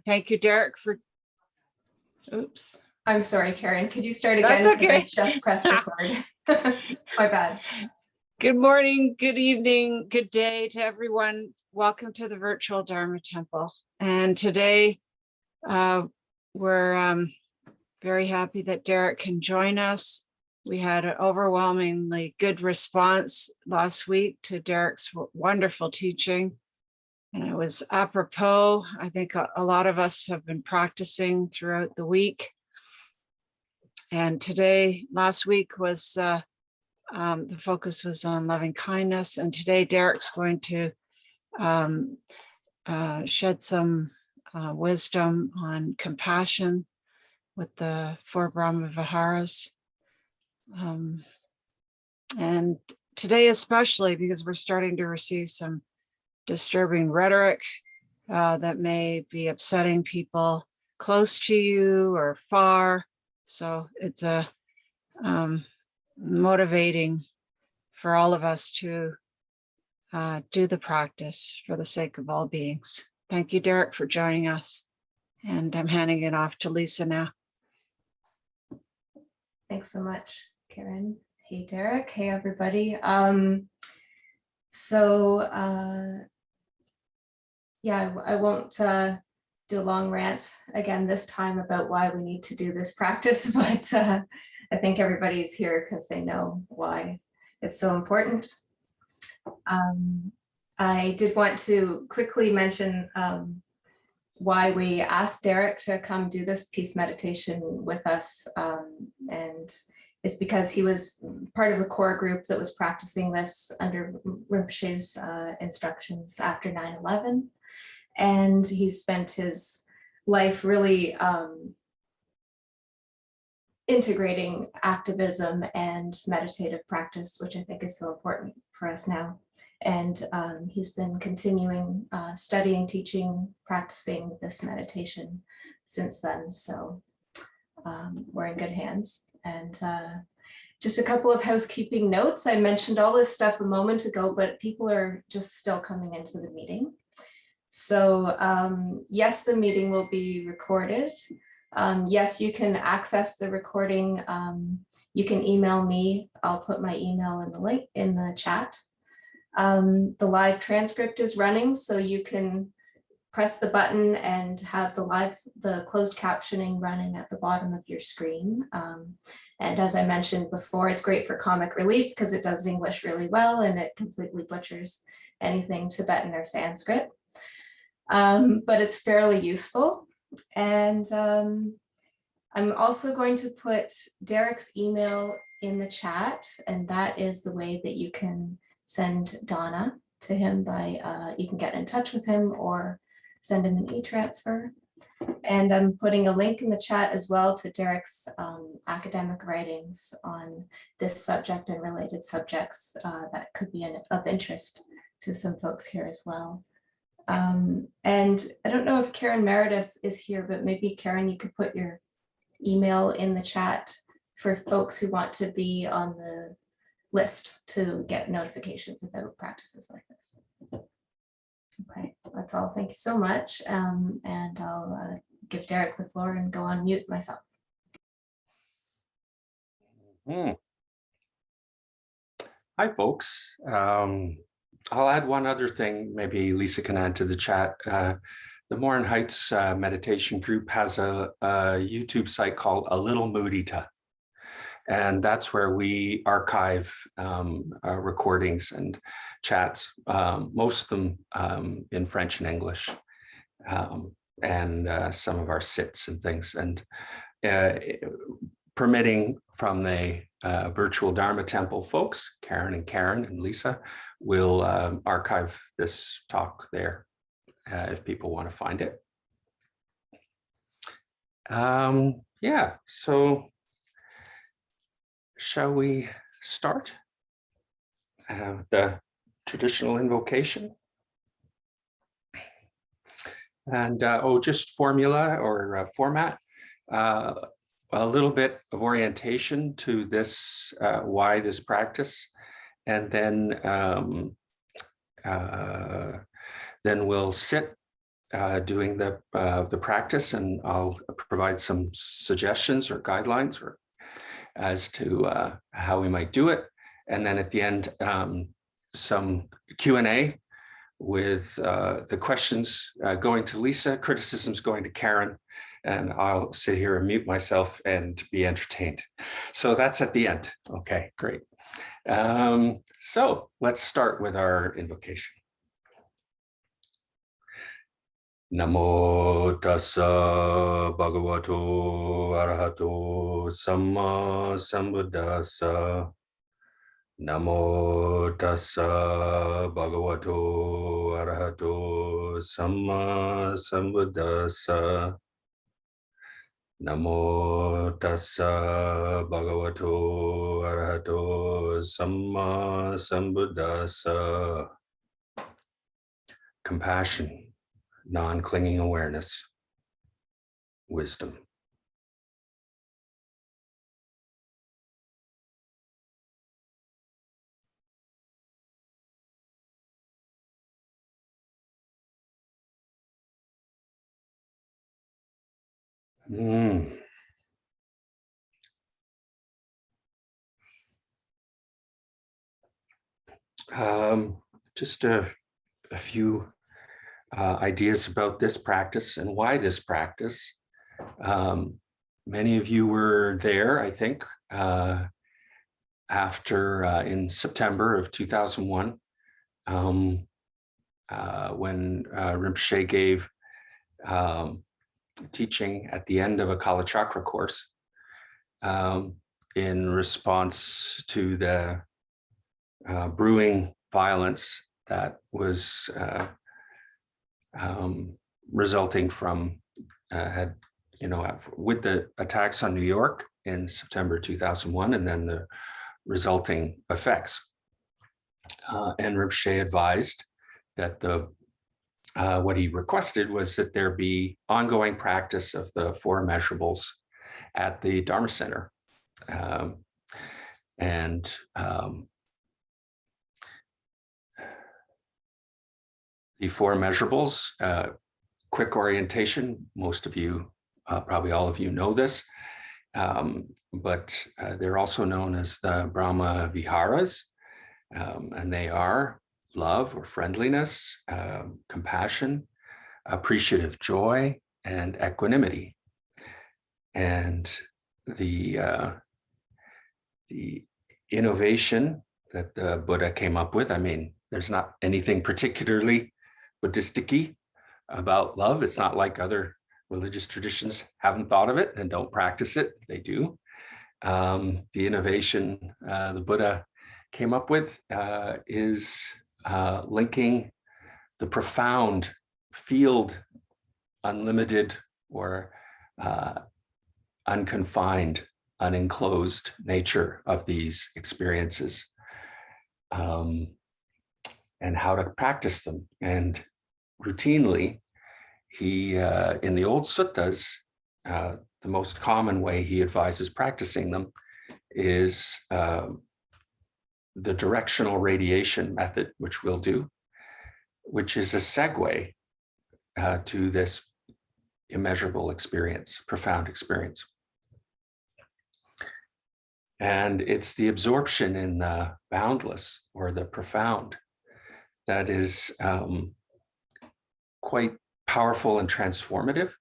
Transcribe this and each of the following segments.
thank you, Derek, for, oops. I'm sorry, Karen, could you start again? That's okay. I just pressed record. My bad. Good morning, good evening, good day to everyone. Welcome to the Virtual Dharma Temple. And today we're very happy that Derek can join us. We had an overwhelmingly good response last week to Derek's wonderful teaching. And it was apropos. I think a lot of us have been practicing throughout the week. And today, last week was, the focus was on loving kindness. And today Derek's going to shed some wisdom on compassion with the Four Brahma Viharas. And today especially because we're starting to receive some disturbing rhetoric that may be upsetting people close to you or far. So it's a motivating for all of us to do the practice for the sake of all beings. Thank you, Derek, for joining us. And I'm handing it off to Lisa now. Thanks so much, Karen. Hey, Derek. Hey, everybody. Yeah, I won't do a long rant again this time about why we need to do this practice, but I think everybody's here because they know why it's so important. I did want to quickly mention why we asked Derek to come do this peace meditation with us, and it's because he was part of a core group that was practicing this under Rinpoche's instructions after 9/11. And he spent his life really integrating activism and meditative practice, which I think is so important for us now. And he's been continuing studying, teaching, practicing this meditation since then. So we're in good hands. And just a couple of housekeeping notes. I mentioned all this stuff a moment ago, but people are just still coming into the meeting. So yes, the meeting will be recorded. Yes, you can access the recording. You can email me. I'll put my email in the link in the chat. The live transcript is running, so you can press the button and have the closed captioning running at the bottom of your screen. And as I mentioned before, it's great for comic relief because it does English really well and it completely butchers anything Tibetan or Sanskrit. But it's fairly useful. And I'm also going to put Derek's email in the chat, and that is the way that you can send Donna to him by, you can get in touch with him or send him an e-transfer. And I'm putting a link in the chat as well to Derek's academic writings on this subject and related subjects that could be of interest to some folks here as well. And I don't know if Karen Meredith is here, but maybe Karen, you could put your email in the chat for folks who want to be on the list to get notifications about practices like this. Okay, that's all. Thank you so much. And I'll give Derek the floor and go on mute myself. Hi, folks. I'll add one other thing, maybe Lisa can add to the chat. The Morin Heights meditation group has a YouTube site called A Little Mudita. And that's where we archive recordings and chats, most of them in French and English, and some of our sits and things. And permitting from the Virtual Dharma Temple folks, Karen and Lisa, will archive this talk there if people want to find it. Yeah, so shall we start the traditional invocation? And just formula or format. A little bit of orientation to this, why this practice, and then we'll sit doing the practice, and I'll provide some suggestions or guidelines or as to how we might do it. And then at the end, some Q&A with the questions going to Lisa, criticisms going to Karen, and I'll sit here and mute myself and be entertained. So that's at the end. Okay, great. So let's start with our invocation. Namo Tassa Bhagavato Arahato Samma Sambuddhassa. Namo Tassa Bhagavato Arahato Samma Sambuddhassa. Namo Tassa Bhagavato Arahato Samma Sambuddhassa. Compassion, non-clinging awareness, wisdom. Just a few ideas about this practice and why this practice. Many of you were there, I think, after in September of 2001, when Rinpoche gave teaching at the end of a Kala Chakra course in response to the brewing violence that was resulting from with the attacks on New York in September 2001, and then the resulting effects. And Rinpoche advised that what he requested was that there be ongoing practice of the Four Immeasurables at the Dharma Center. The Four Immeasurables, quick orientation, most of you, probably all of you know this, but they're also known as the Brahma Viharas, and they are love or friendliness, compassion, appreciative joy, and equanimity. And the innovation that the Buddha came up with, I mean, there's not anything particularly Buddhistic-y about love. It's not like other religious traditions haven't thought of it and don't practice it. They do. The innovation the Buddha came up with is linking the profound field, unlimited or unconfined, unenclosed nature of these experiences, and how to practice them. And routinely, he, in the old suttas, the most common way he advises practicing them is the directional radiation method, which we'll do, which is a segue to this immeasurable experience, profound experience. And it's the absorption in the boundless or the profound that is quite powerful and transformative.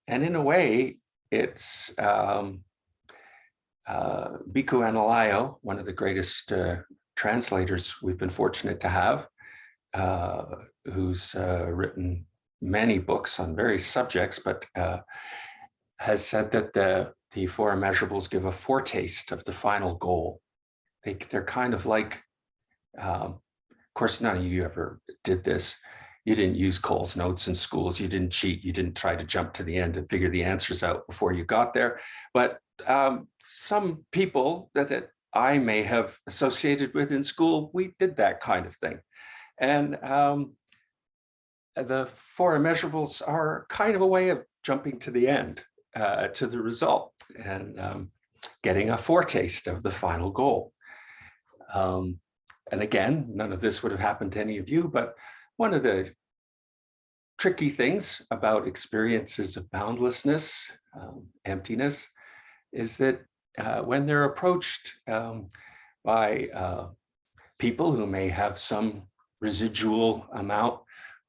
And in a way, it's Bhikkhu Analayo, one of the greatest translators we've been fortunate to have, who's written many books on various subjects, but has said that the Four Immeasurables give a foretaste of the final goal. They're kind of like, of course, none of you ever did this. You didn't use Cole's notes in schools. You didn't cheat. You didn't try to jump to the end and figure the answers out before you got there. But some people that I may have associated with in school, we did that kind of thing. And the Four Immeasurables are kind of a way of jumping to the end, to the result, and getting a foretaste of the final goal. And again, none of this would have happened to any of you, but one of the tricky things about experiences of boundlessness, emptiness, is that when they're approached by people who may have some residual amount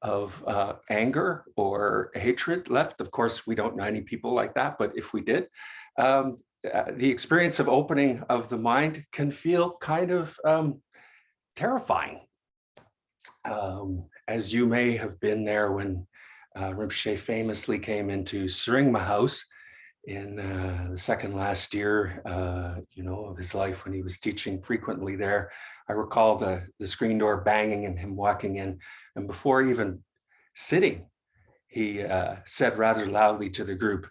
of anger or hatred left. Of course, we don't know any people like that, but if we did, the experience of opening of the mind can feel kind of terrifying. As you may have been there when Rinpoche famously came into Seringma House in the second last year, of his life, when he was teaching frequently there. I recall the screen door banging and him walking in, and before even sitting, he said rather loudly to the group,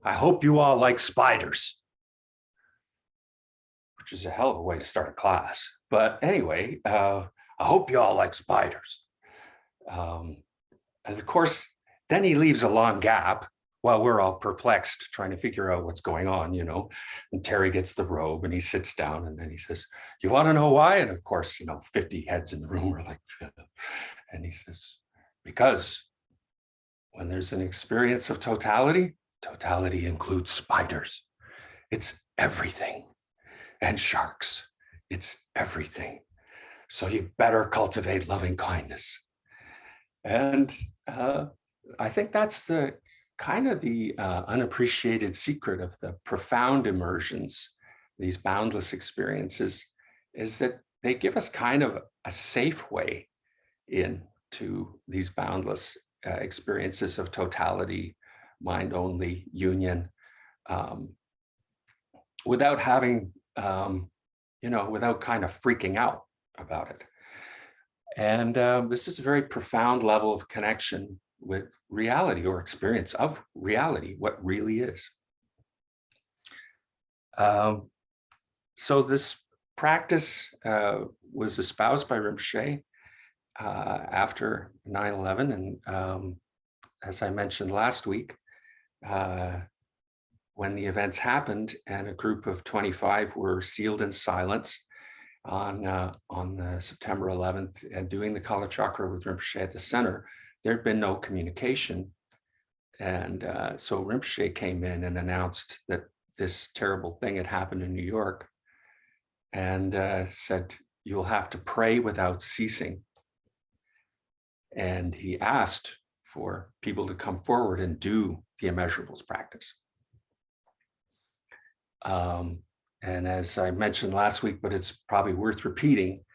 "I hope you all like spiders," which is a hell of a way to start a class. But anyway, I hope you all like spiders. And of course, then he leaves a long gap while we're all perplexed trying to figure out what's going on, and Terry gets the robe and he sits down and then he says, "You want to know why?" And of course, 50 heads in the room are like, and he says, "Because when there's an experience of totality, totality includes spiders. It's everything. And sharks. It's everything. So you better cultivate loving kindness." And I think that's the kind of the unappreciated secret of the profound immersions, these boundless experiences, is that they give us kind of a safe way into these boundless experiences of totality, mind-only union, without having, without kind of freaking out about it. And this is a very profound level of connection with reality, or experience of reality, what really is. So this practice was espoused by Rinpoche after 9/11. And as I mentioned last week, when the events happened and a group of 25 were sealed in silence on September 11th and doing the Kala Chakra with Rinpoche at the center, there'd been no communication. And so Rinpoche came in and announced that this terrible thing had happened in New York, and said, "You'll have to pray without ceasing." And he asked for people to come forward and do the Immeasurables practice. And as I mentioned last week, but it's probably worth repeating,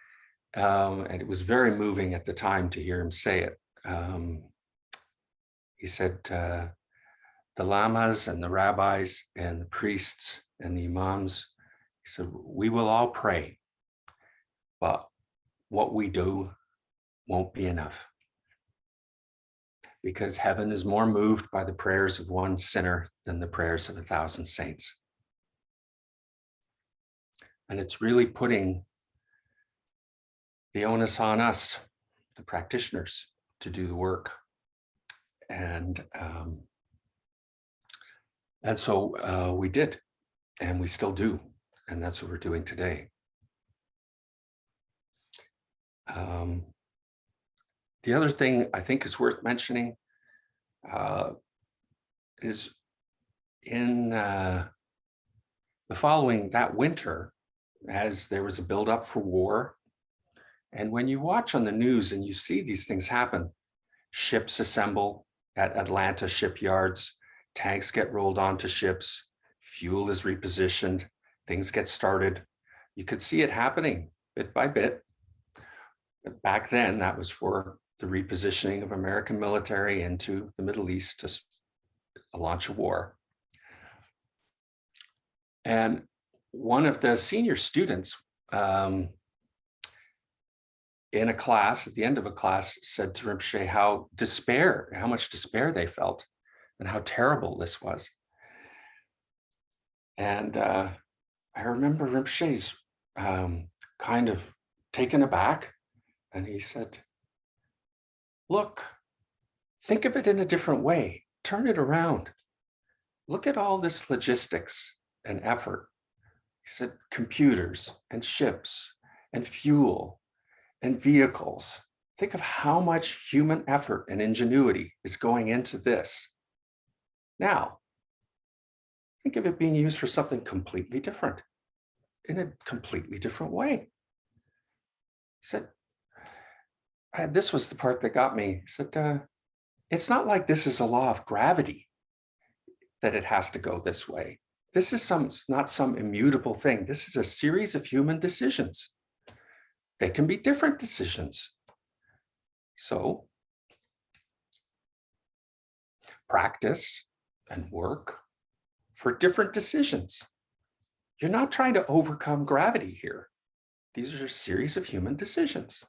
and it was very moving at the time to hear him say it. He said, the lamas and the rabbis and the priests and the imams, he said, "We will all pray, but what we do won't be enough, because heaven is more moved by the prayers of one sinner than the prayers of 1,000 saints." And it's really putting the onus on us, the practitioners, to do the work. And so we did, and we still do. And that's what we're doing today. The other thing I think is worth mentioning is in the following that winter, as there was a buildup for war. And when you watch on the news and you see these things happen, ships assemble at Atlanta shipyards, tanks get rolled onto ships, fuel is repositioned, things get started. You could see it happening bit by bit. But back then, that was for the repositioning of American military into the Middle East to launch a war. And one of the senior students in a class, at the end of a class, said to Rinpoche how much despair they felt and how terrible this was. And I remember Rinpoche's kind of taken aback, and he said, "Look, think of it in a different way. Turn it around. Look at all this logistics and effort." He said, "Computers and ships and fuel and vehicles Think of how much human effort and ingenuity is going into this. Now, think of it being used for something completely different, in a completely different way. He said, this was the part that got me. He said, it's not like this is a law of gravity that it has to go this way. This is not some immutable thing. This is a series of human decisions. They can be different decisions. So practice and work for different decisions. You're not trying to overcome gravity here. These are a series of human decisions.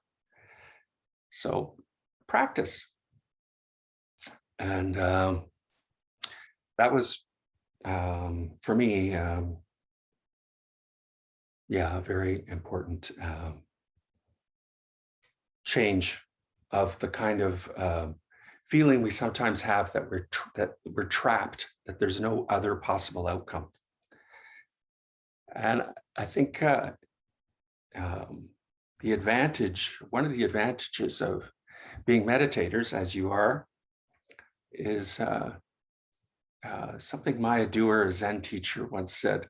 So practice. And that was, for me, yeah, a very important change of the kind of feeling we sometimes have that we're trapped, that there's no other possible outcome. And I think the advantage, one of the advantages of being meditators, as you are, is something Maya Dewar, a Zen teacher, once said,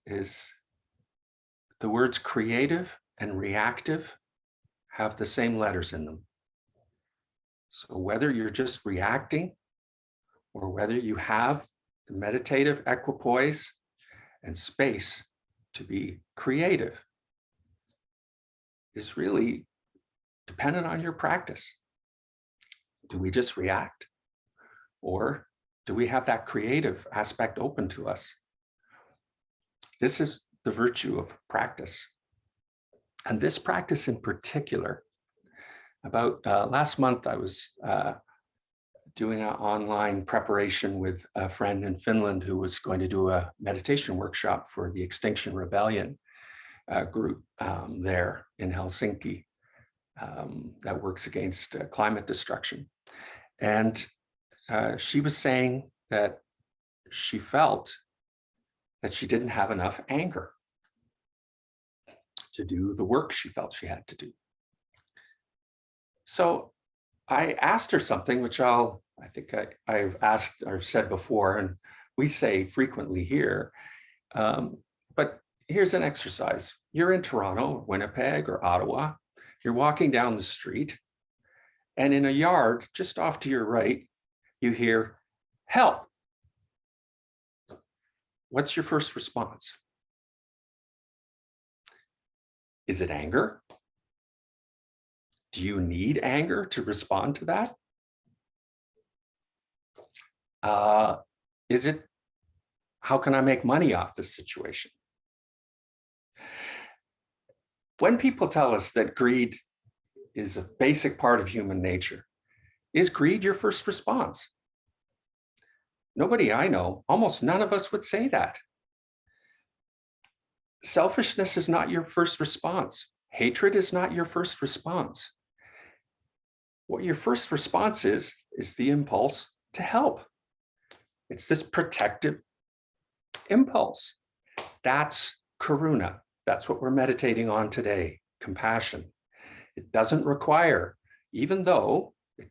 is the words creative and reactive have the same letters in them. So whether you're just reacting or whether you have the meditative equipoise and space to be creative is really dependent on your practice. Do we just react? Or do we have that creative aspect open to us? This is the virtue of practice. And this practice in particular, about last month, I was doing an online preparation with a friend in Finland who was going to do a meditation workshop for the Extinction Rebellion group there in Helsinki that works against climate destruction. And she was saying that she felt that she didn't have enough anger to do the work she felt she had to do. So I asked her something, which I think I've asked or said before, and we say frequently here, but here's an exercise. You're in Toronto, Winnipeg, or Ottawa. You're walking down the street, and in a yard just off to your right, you hear, "Help." What's your first response? Is it anger? Do you need anger to respond to that? Is it, how can I make money off this situation? When people tell us that greed is a basic part of human nature, is greed your first response? Nobody I know, almost none of us would say that. Selfishness is not your first response. Hatred is not your first response. What your first response is the impulse to help. It's this protective impulse. That's karuna. That's what we're meditating on today, compassion. It doesn't require, even though it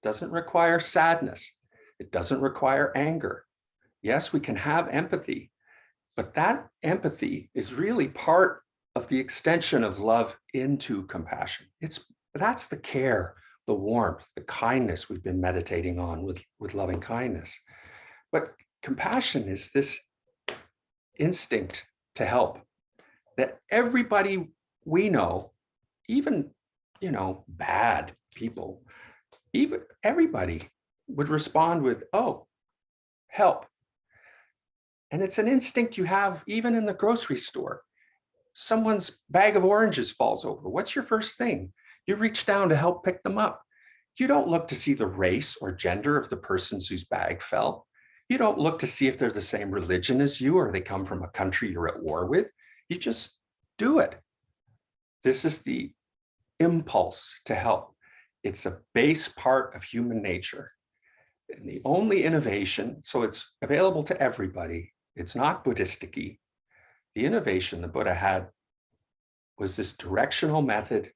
doesn't require sadness, it doesn't require anger. Yes, we can have empathy, but that empathy is really part of the extension of love into compassion. That's the care, the warmth, the kindness we've been meditating on with loving kindness. But compassion is this instinct to help that everybody we know, even, bad people, even everybody would respond with, "Oh, help." And it's an instinct you have even in the grocery store. Someone's bag of oranges falls over. What's your first thing? You reach down to help pick them up. You don't look to see the race or gender of the person whose bag fell. You don't look to see if they're the same religion as you or they come from a country you're at war with. You just do it. This is the impulse to help. It's a base part of human nature. And the only innovation, so it's available to everybody, it's not Buddhistic-y. The innovation the Buddha had was this directional method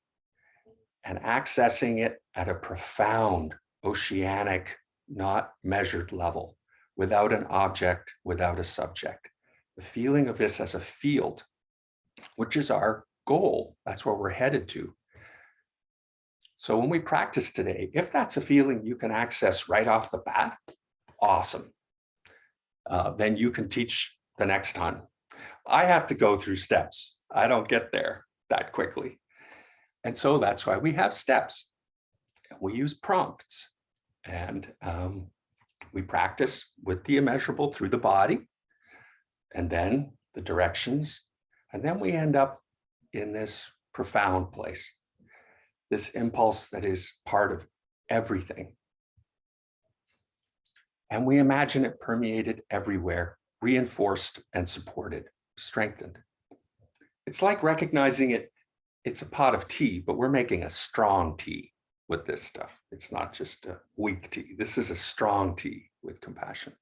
and accessing it at a profound, oceanic, not measured level, without an object, without a subject. The feeling of this as a field, which is our goal. That's where we're headed to. So when we practice today, if that's a feeling you can access right off the bat, awesome. Then you can teach the next time. I have to go through steps. I don't get there that quickly. And so that's why we have steps. We use prompts, and we practice with the immeasurable through the body, and then the directions. And then we end up in this profound place, this impulse that is part of everything. And we imagine it permeated everywhere, reinforced and supported, strengthened. It's like recognizing it's a pot of tea, but we're making a strong tea with this stuff. It's not just a weak tea. This is a strong tea with compassion.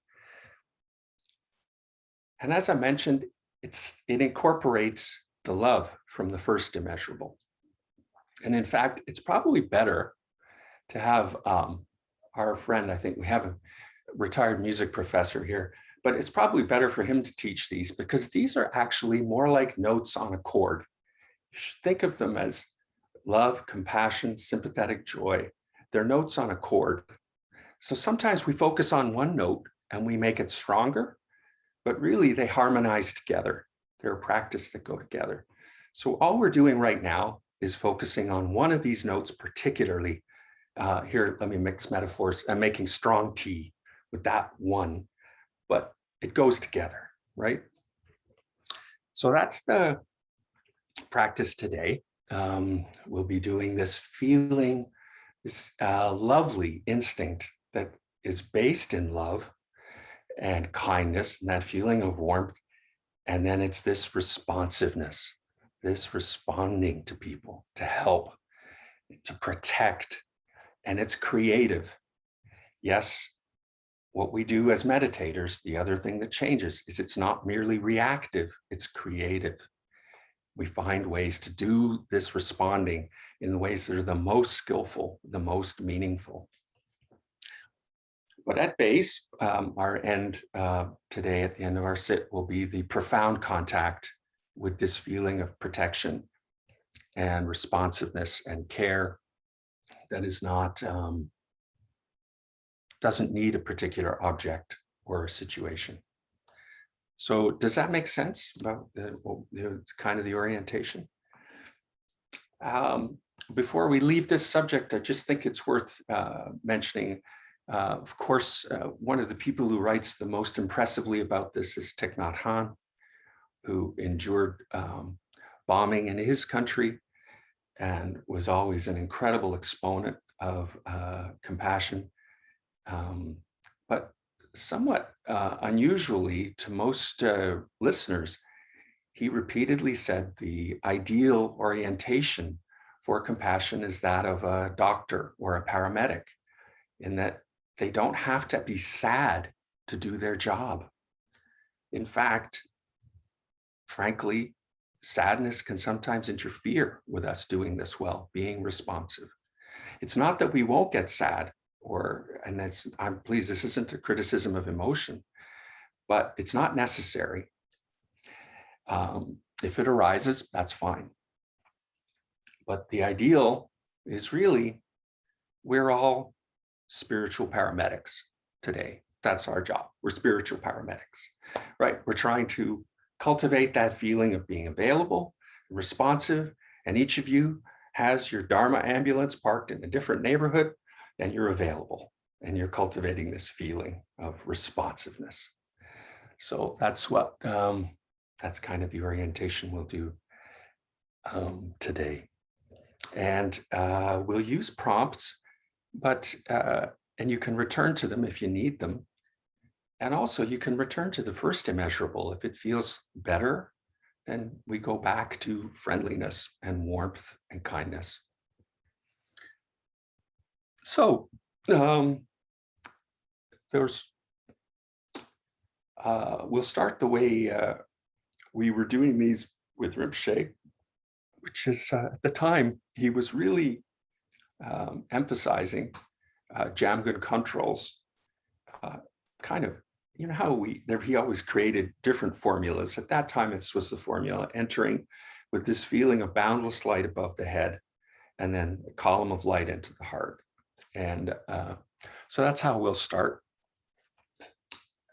And as I mentioned, it incorporates the love from the first immeasurable. And in fact, it's probably better to have our friend, I think we have a retired music professor here, but it's probably better for him to teach these, because these are actually more like notes on a chord. You should think of them as love, compassion, sympathetic joy. They're notes on a chord. So sometimes we focus on one note and we make it stronger, but really they harmonize together. They're a practice that go together. So all we're doing right now is focusing on one of these notes particularly. Here, let me mix metaphors. I'm making strong tea with that one, but it goes together, right? So that's the practice today. We'll be doing this feeling, this lovely instinct that is based in love and kindness, and that feeling of warmth. And then it's this responsiveness, this responding to people, to help, to protect, and it's creative. Yes, what we do as meditators, the other thing that changes is it's not merely reactive, it's creative. We find ways to do this responding in the ways that are the most skillful, the most meaningful. But at base, our end today, at the end of our sit, will be the profound contact with this feeling of protection and responsiveness and care that is not, doesn't need a particular object or a situation. So does that make sense about kind of the orientation? Before we leave this subject, I just think it's worth mentioning, of course, one of the people who writes the most impressively about this is Thich Nhat Hanh, who endured bombing in his country and was always an incredible exponent of compassion. But somewhat unusually to most listeners, he repeatedly said the ideal orientation for compassion is that of a doctor or a paramedic, in that they don't have to be sad to do their job. In fact, frankly, sadness can sometimes interfere with us doing this well, being responsive. It's not that we won't get sad, I'm pleased, this isn't a criticism of emotion, but it's not necessary. If it arises, that's fine. But the ideal is really, we're all spiritual paramedics today. That's our job. We're spiritual paramedics, right? We're trying to cultivate that feeling of being available, responsive, and each of you has your Dharma ambulance parked in a different neighborhood, and you're available, and you're cultivating this feeling of responsiveness. So that's what, that's kind of the orientation we'll do today. And we'll use prompts, but, and you can return to them if you need them. And also you can return to the first immeasurable. If it feels better, then we go back to friendliness and warmth and kindness. So we'll start the way we were doing these with Rinpoche, which is at the time, he was really emphasizing Jamgon controls, kind of, you know how he always created different formulas. At that time, this was the formula, entering with this feeling of boundless light above the head, and then a column of light into the heart. And so that's how we'll start.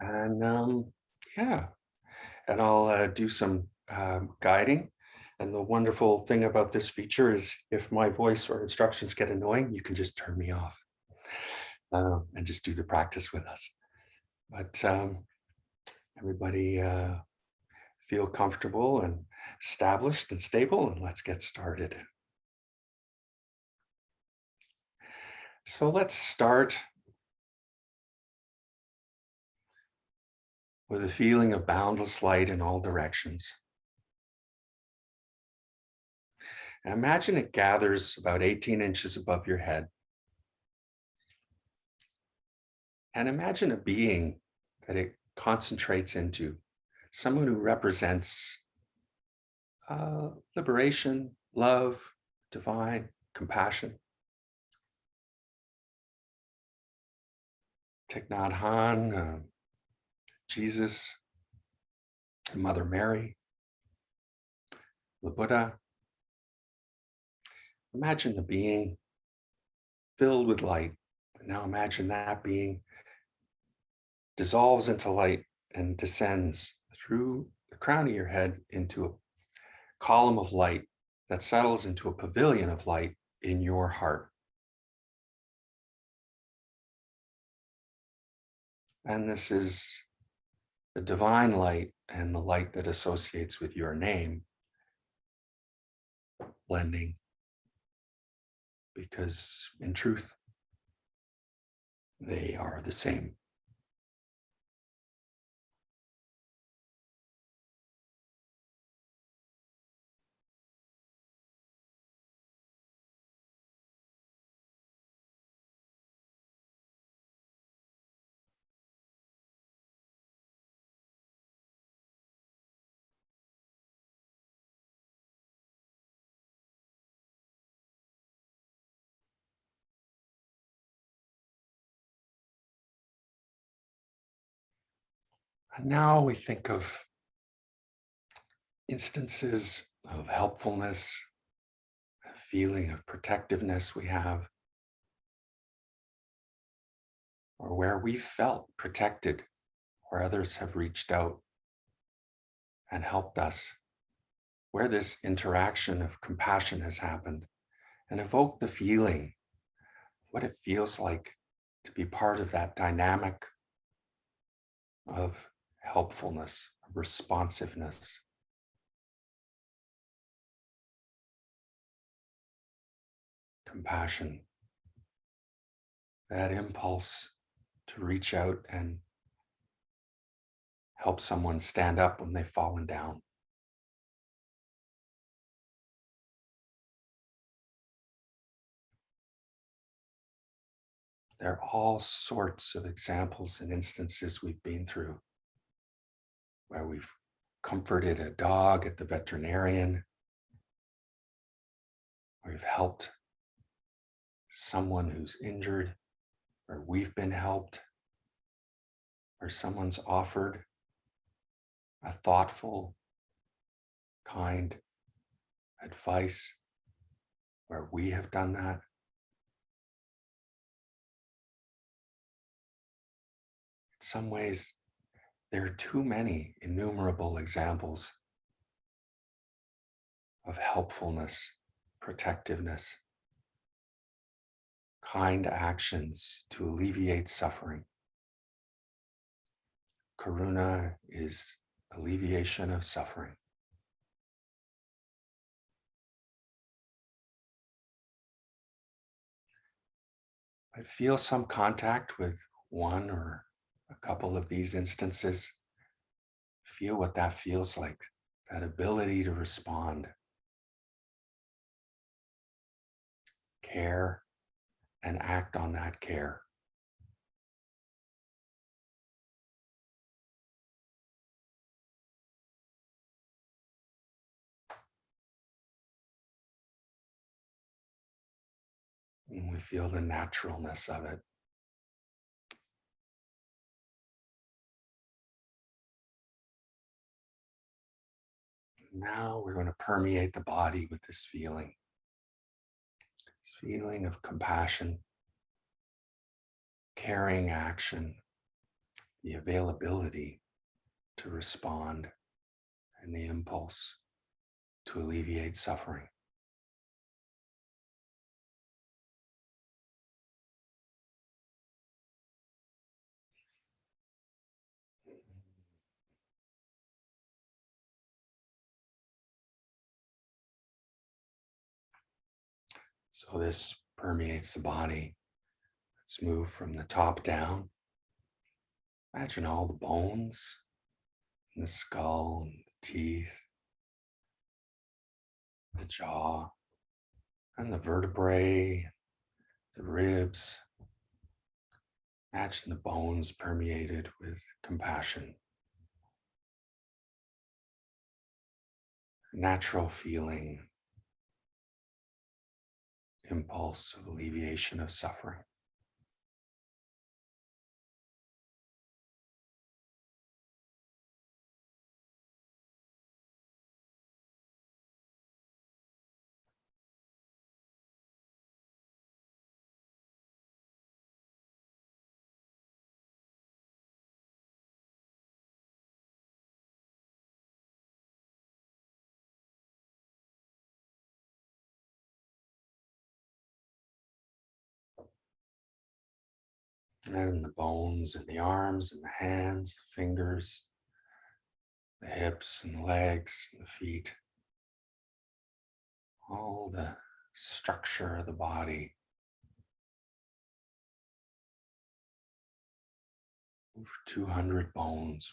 And yeah, and I'll do some guiding. And the wonderful thing about this feature is if my voice or instructions get annoying, you can just turn me off and just do the practice with us. But everybody feel comfortable and established and stable, and let's get started. So let's start with a feeling of boundless light in all directions. And imagine it gathers about 18 inches above your head. And imagine a being that it concentrates into, someone who represents liberation, love, divine, compassion. Thich Nhat Hanh, Jesus, Mother Mary, the Buddha. Imagine the being filled with light. Now imagine that being dissolves into light and descends through the crown of your head into a column of light that settles into a pavilion of light in your heart. And this is the divine light and the light that associates with your name blending, because in truth, they are the same. And now we think of instances of helpfulness, a feeling of protectiveness we have, or where we felt protected, where others have reached out and helped us, where this interaction of compassion has happened, and evoke the feeling, what it feels like to be part of that dynamic of helpfulness, responsiveness. Compassion, that impulse to reach out and help someone stand up when they've fallen down. There are all sorts of examples and instances we've been through where we've comforted a dog at the veterinarian, where we've helped someone who's injured, where we've been helped, where someone's offered a thoughtful, kind advice, where we have done that. In some ways, there are too many innumerable examples of helpfulness, protectiveness, kind actions to alleviate suffering. Karuna is alleviation of suffering. But feel some contact with one or a couple of these instances. Feel what that feels like, that ability to respond, care, and act on that care. And we feel the naturalness of it. Now we're going to permeate the body with this feeling of compassion, caring action, the availability to respond, and the impulse to alleviate suffering. So this permeates the body. Let's move from the top down. Imagine all the bones in the skull and the teeth, the jaw, and the vertebrae, the ribs. Imagine the bones permeated with compassion. Natural feeling, impulse of alleviation of suffering. And the bones in the arms and the hands, the fingers, the hips and the legs and the feet. All the structure of the body. Over 200 bones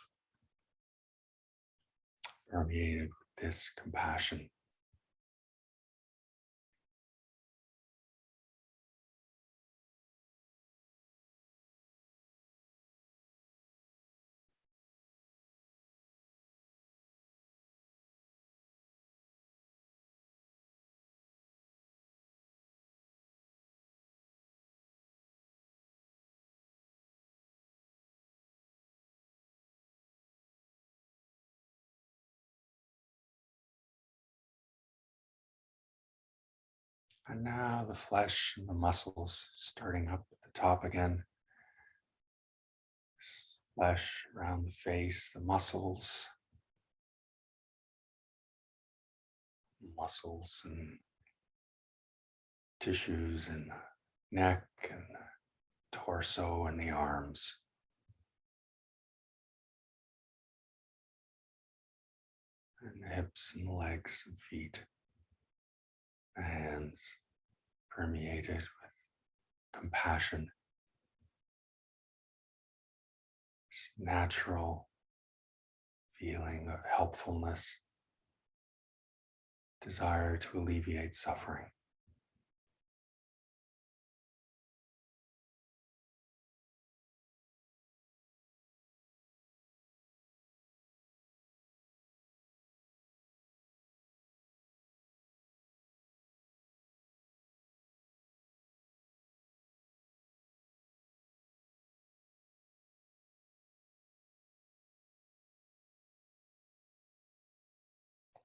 permeated with this compassion. And now the flesh and the muscles starting up at the top again. Flesh around the face, the muscles and tissues in the neck and the torso and the arms. And the hips and the legs and feet, the hands permeated with compassion. This natural feeling of helpfulness, desire to alleviate suffering.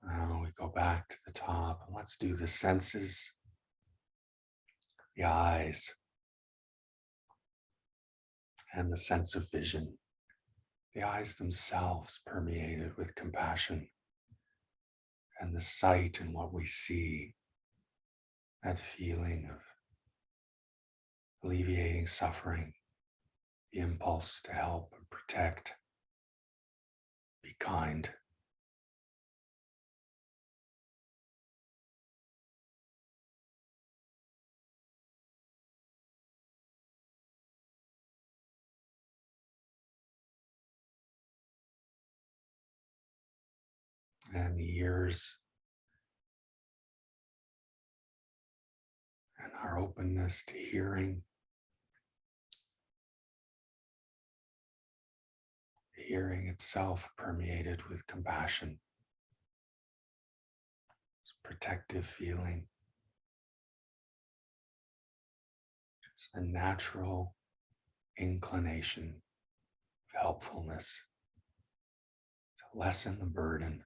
Now we go back to the top and let's do the senses, the eyes, and the sense of vision. The eyes themselves permeated with compassion, and the sight and what we see, that feeling of alleviating suffering, the impulse to help and protect, be kind. And the ears, and our openness to hearing. The hearing itself permeated with compassion, this protective feeling. It's a natural inclination of helpfulness to lessen the burden.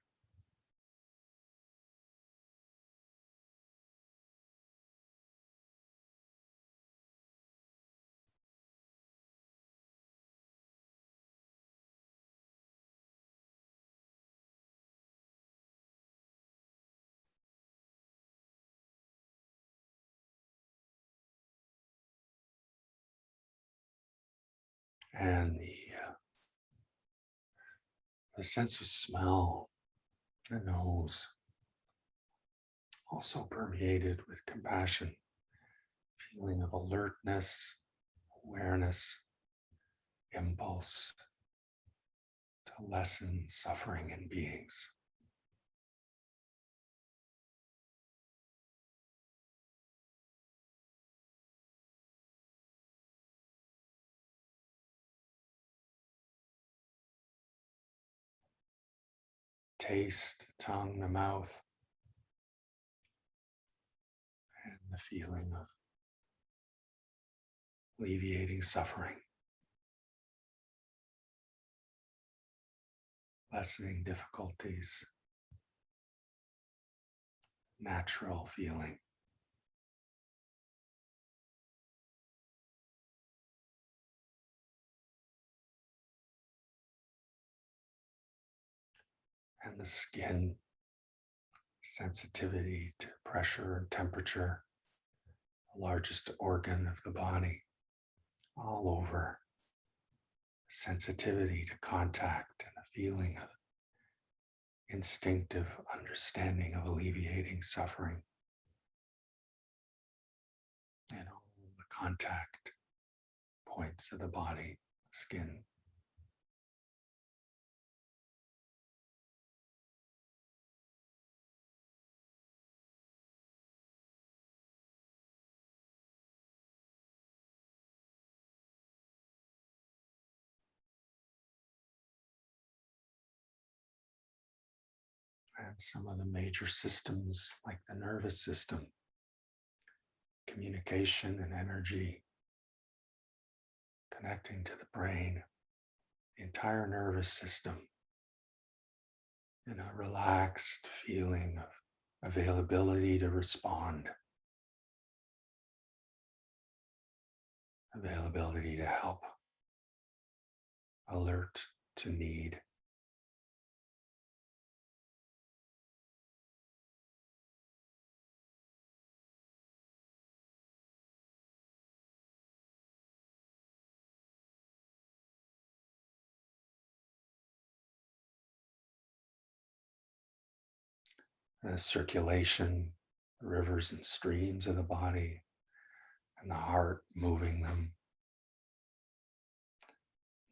And the sense of smell, the nose, also permeated with compassion, feeling of alertness, awareness, impulse to lessen suffering in beings. Taste, tongue, the mouth, and the feeling of alleviating suffering, lessening difficulties, natural feeling. And the skin, sensitivity to pressure and temperature, the largest organ of the body, all over. Sensitivity to contact and a feeling of instinctive understanding of alleviating suffering. And all the contact points of the body, skin. And some of the major systems, like the nervous system, communication and energy, connecting to the brain, the entire nervous system, in a relaxed feeling of availability to respond, availability to help, alert to need. The circulation, the rivers and streams of the body, and the heart moving them,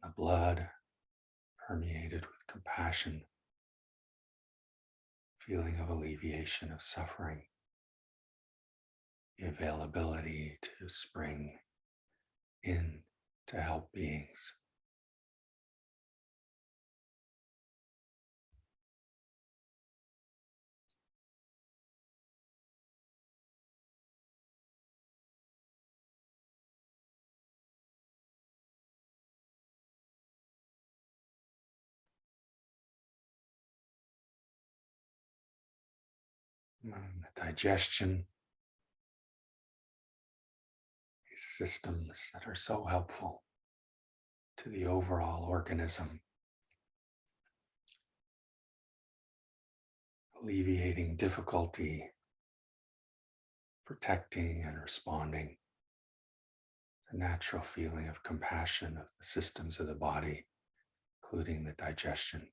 the blood permeated with compassion, feeling of alleviation of suffering, the availability to spring in to help beings. And the digestion, these systems that are so helpful to the overall organism, alleviating difficulty, protecting and responding, the natural feeling of compassion of the systems of the body, including the digestion.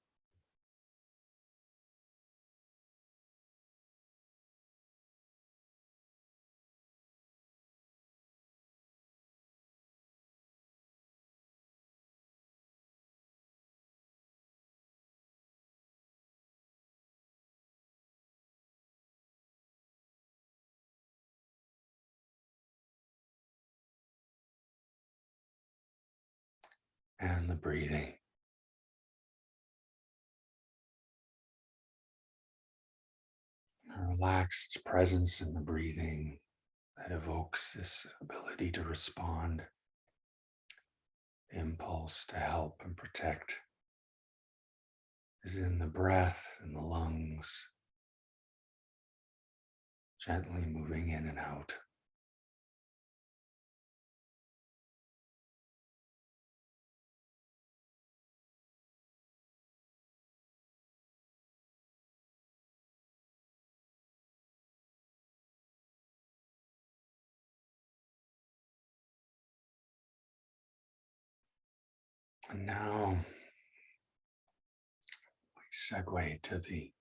And the breathing. A relaxed presence in the breathing that evokes this ability to respond, impulse to help and protect, is in the breath and the lungs, gently moving in and out. And now we segue to the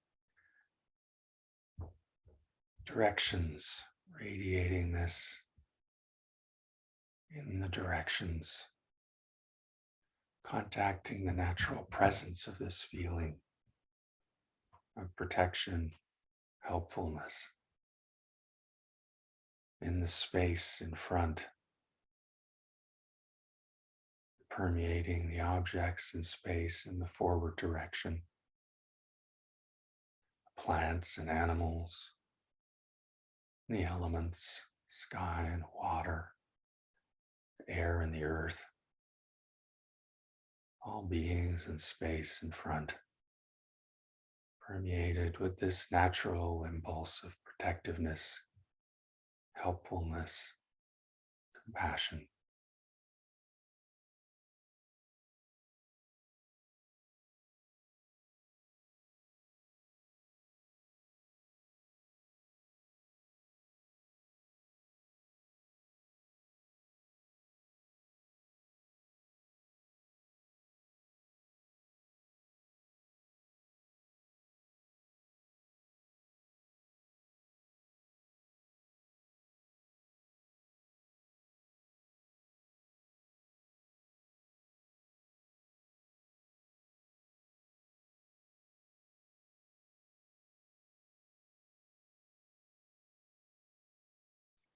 directions, radiating this in the directions, contacting the natural presence of this feeling of protection, helpfulness in the space in front, permeating the objects in space in the forward direction, plants and animals, the elements, sky and water, air and the earth, all beings in space in front, permeated with this natural impulse of protectiveness, helpfulness, compassion.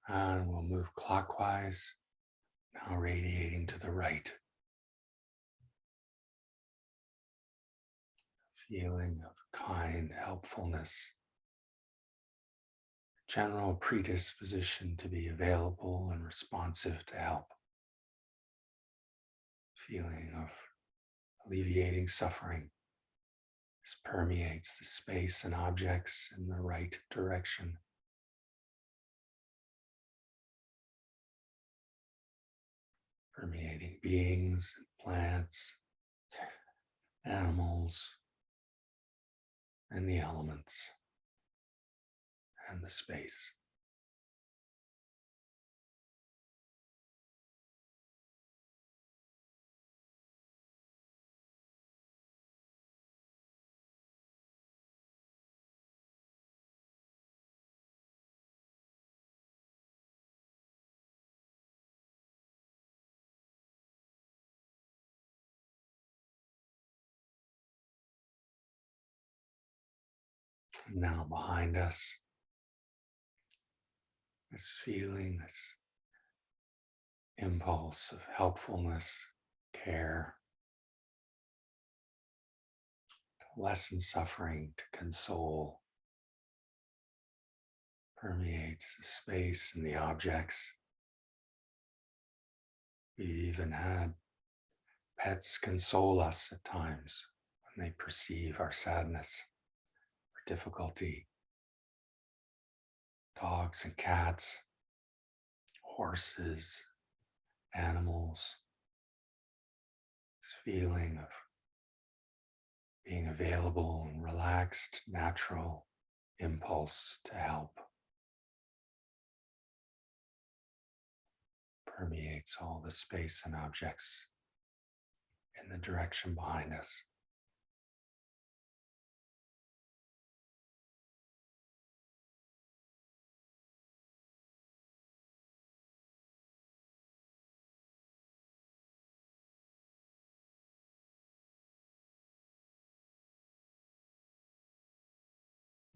And we'll move clockwise, now radiating to the right. Feeling of kind helpfulness, general predisposition to be available and responsive to help. Feeling of alleviating suffering. This permeates the space and objects in the right direction. Permeating beings and plants, animals, and the elements and the space. And now behind us, this feeling, this impulse of helpfulness, care, to lessen suffering, to console, permeates the space and the objects. We even had pets console us at times when they perceive our sadness or difficulty. Dogs and cats, horses, animals. This feeling of being available and relaxed, natural impulse to help permeates all the space and objects in the direction behind us.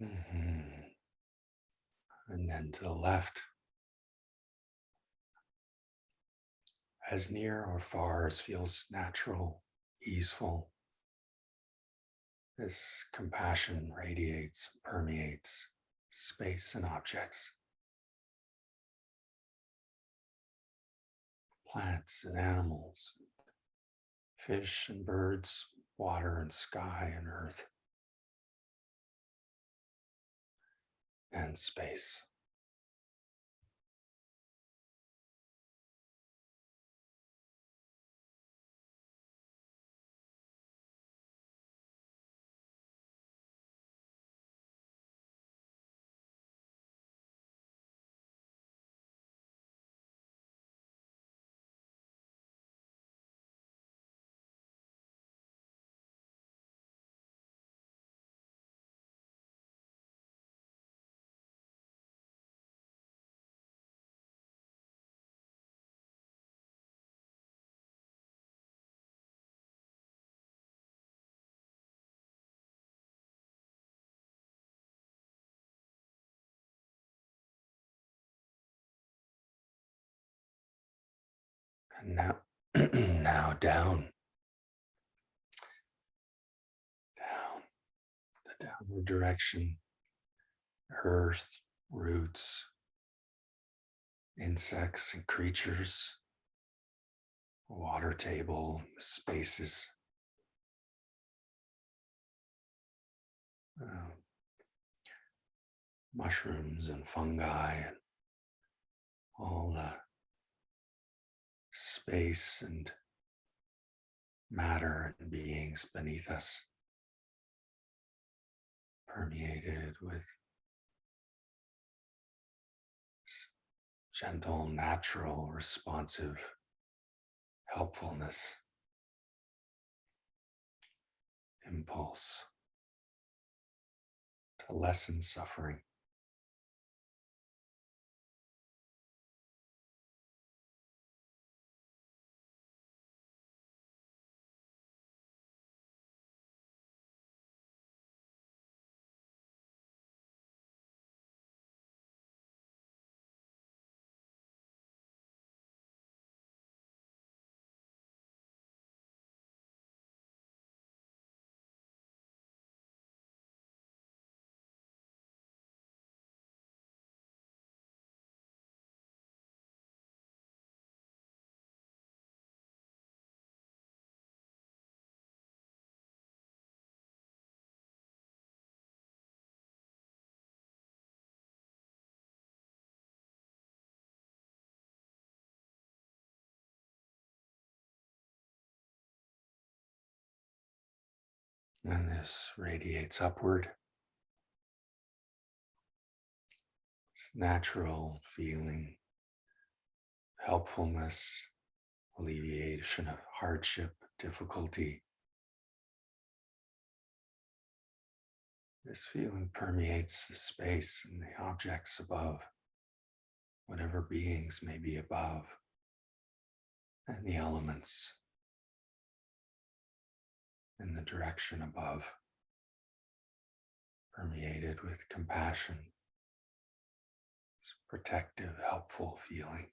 Mhm. And then to the left, as near or far as feels natural, easeful. This compassion radiates, permeates space and objects. plants and animals, fish and birds, water and sky and earth and space. And now, now down, the downward direction, earth, roots, insects and creatures, water table, spaces, mushrooms and fungi, and all the space and matter and beings beneath us, permeated with gentle, natural, responsive helpfulness, impulse to lessen suffering. And this radiates upward. It's natural feeling, helpfulness, alleviation of hardship, difficulty. This feeling permeates the space and the objects above, whatever beings may be above, and the elements in the direction above, permeated with compassion, this protective, helpful feeling.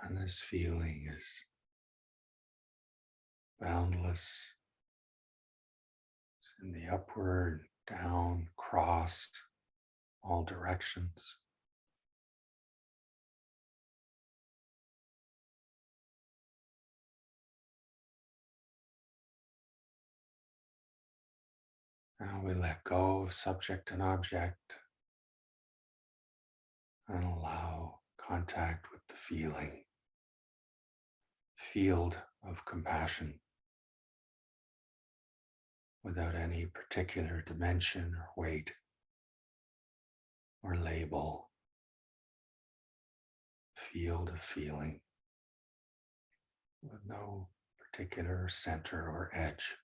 And this feeling is boundless. It's in the upward, down, cross, all directions. Now we let go of subject and object and allow contact with the feeling, field of compassion, without any particular dimension or weight or label, field of feeling with no particular center or edge.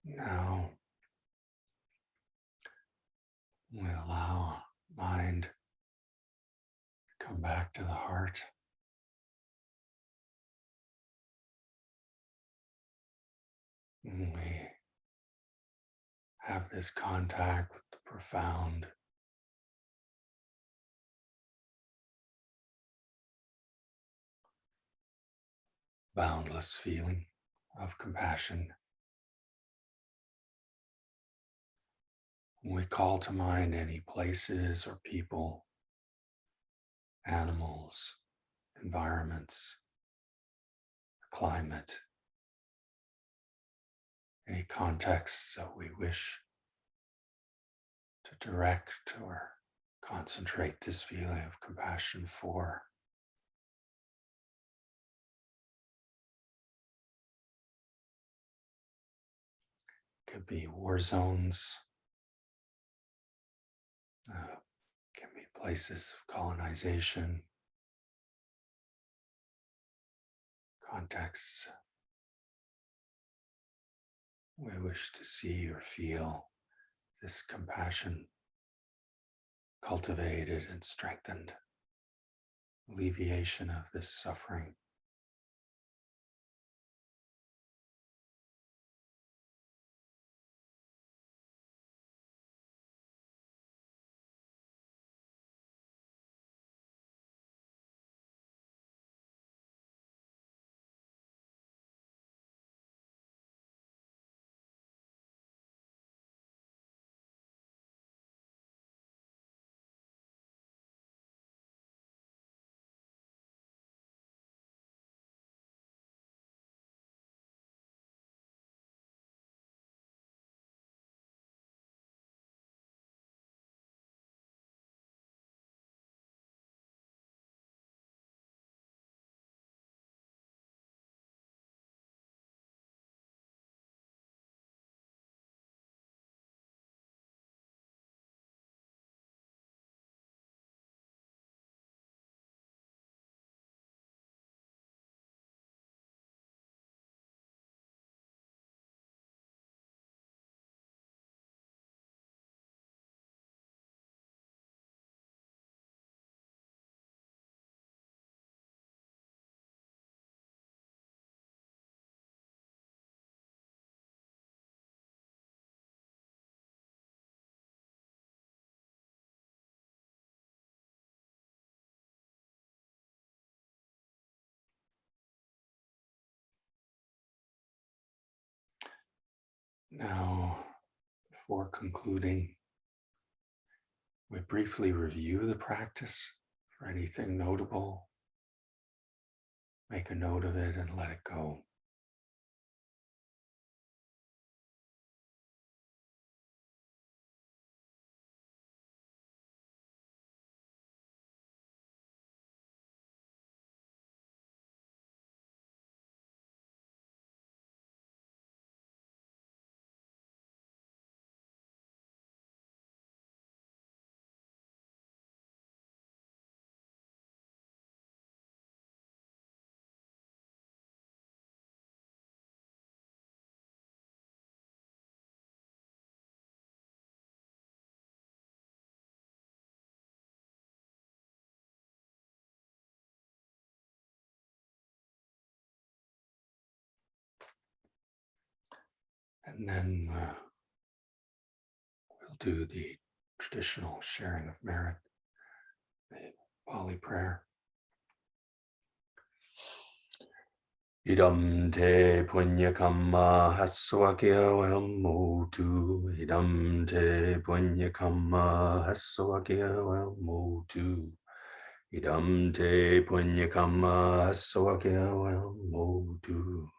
Now we allow mind to come back to the heart. And we have this contact with the profound, boundless feeling of compassion. We call to mind any places or people, animals, environments, climate, any contexts that we wish to direct or concentrate this feeling of compassion for. Could be war zones, can be places of colonization, contexts we wish to see or feel this compassion cultivated and strengthened, alleviation of this suffering. Now, before concluding, we briefly review the practice for anything notable. Make a note of it and let it go. And then we'll do the traditional sharing of merit, the Pali prayer. Idam te punya kamma haswakya motu. Idam te punya kamma haswakya motu. Idam te punya kamma haswakya motu.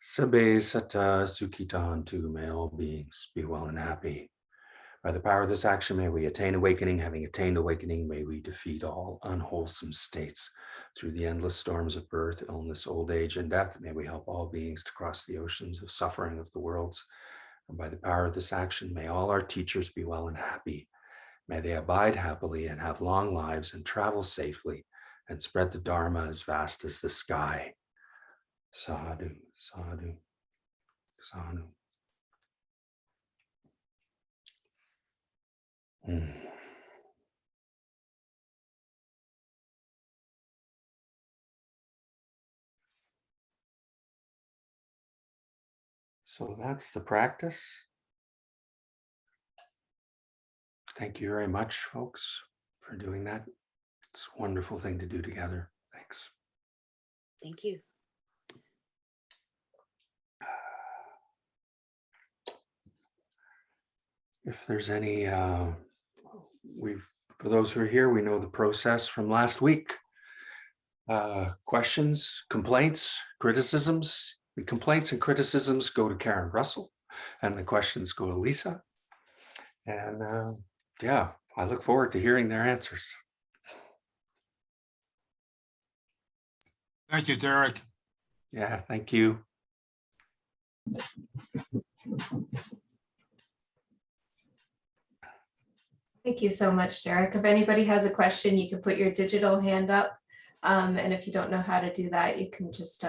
Sabe sata sukhitantu. May all beings be well and happy. By the power of this action, may we attain awakening. Having attained awakening, may we defeat all unwholesome states. Through the endless storms of birth, illness, old age, and death, may we help all beings to cross the oceans of suffering of the worlds. And by the power of this action, may all our teachers be well and happy. May they abide happily and have long lives and travel safely and spread the Dharma as vast as the sky. Sadhu, sadhu, sadhu. So that's the practice. Thank you very much, folks, for doing that. It's a wonderful thing to do together. Thanks. Thank you. If there's any, for those who are here, we know the process from last week. Questions, complaints, criticisms. The complaints and criticisms go to Karen Russell, and the questions go to Lisa. And yeah, I look forward to hearing their answers. Thank you, Derek. Yeah, thank you. Thank you so much, Derek. If anybody has a question, you can put your digital hand up. And if you don't know how to do that, you can just,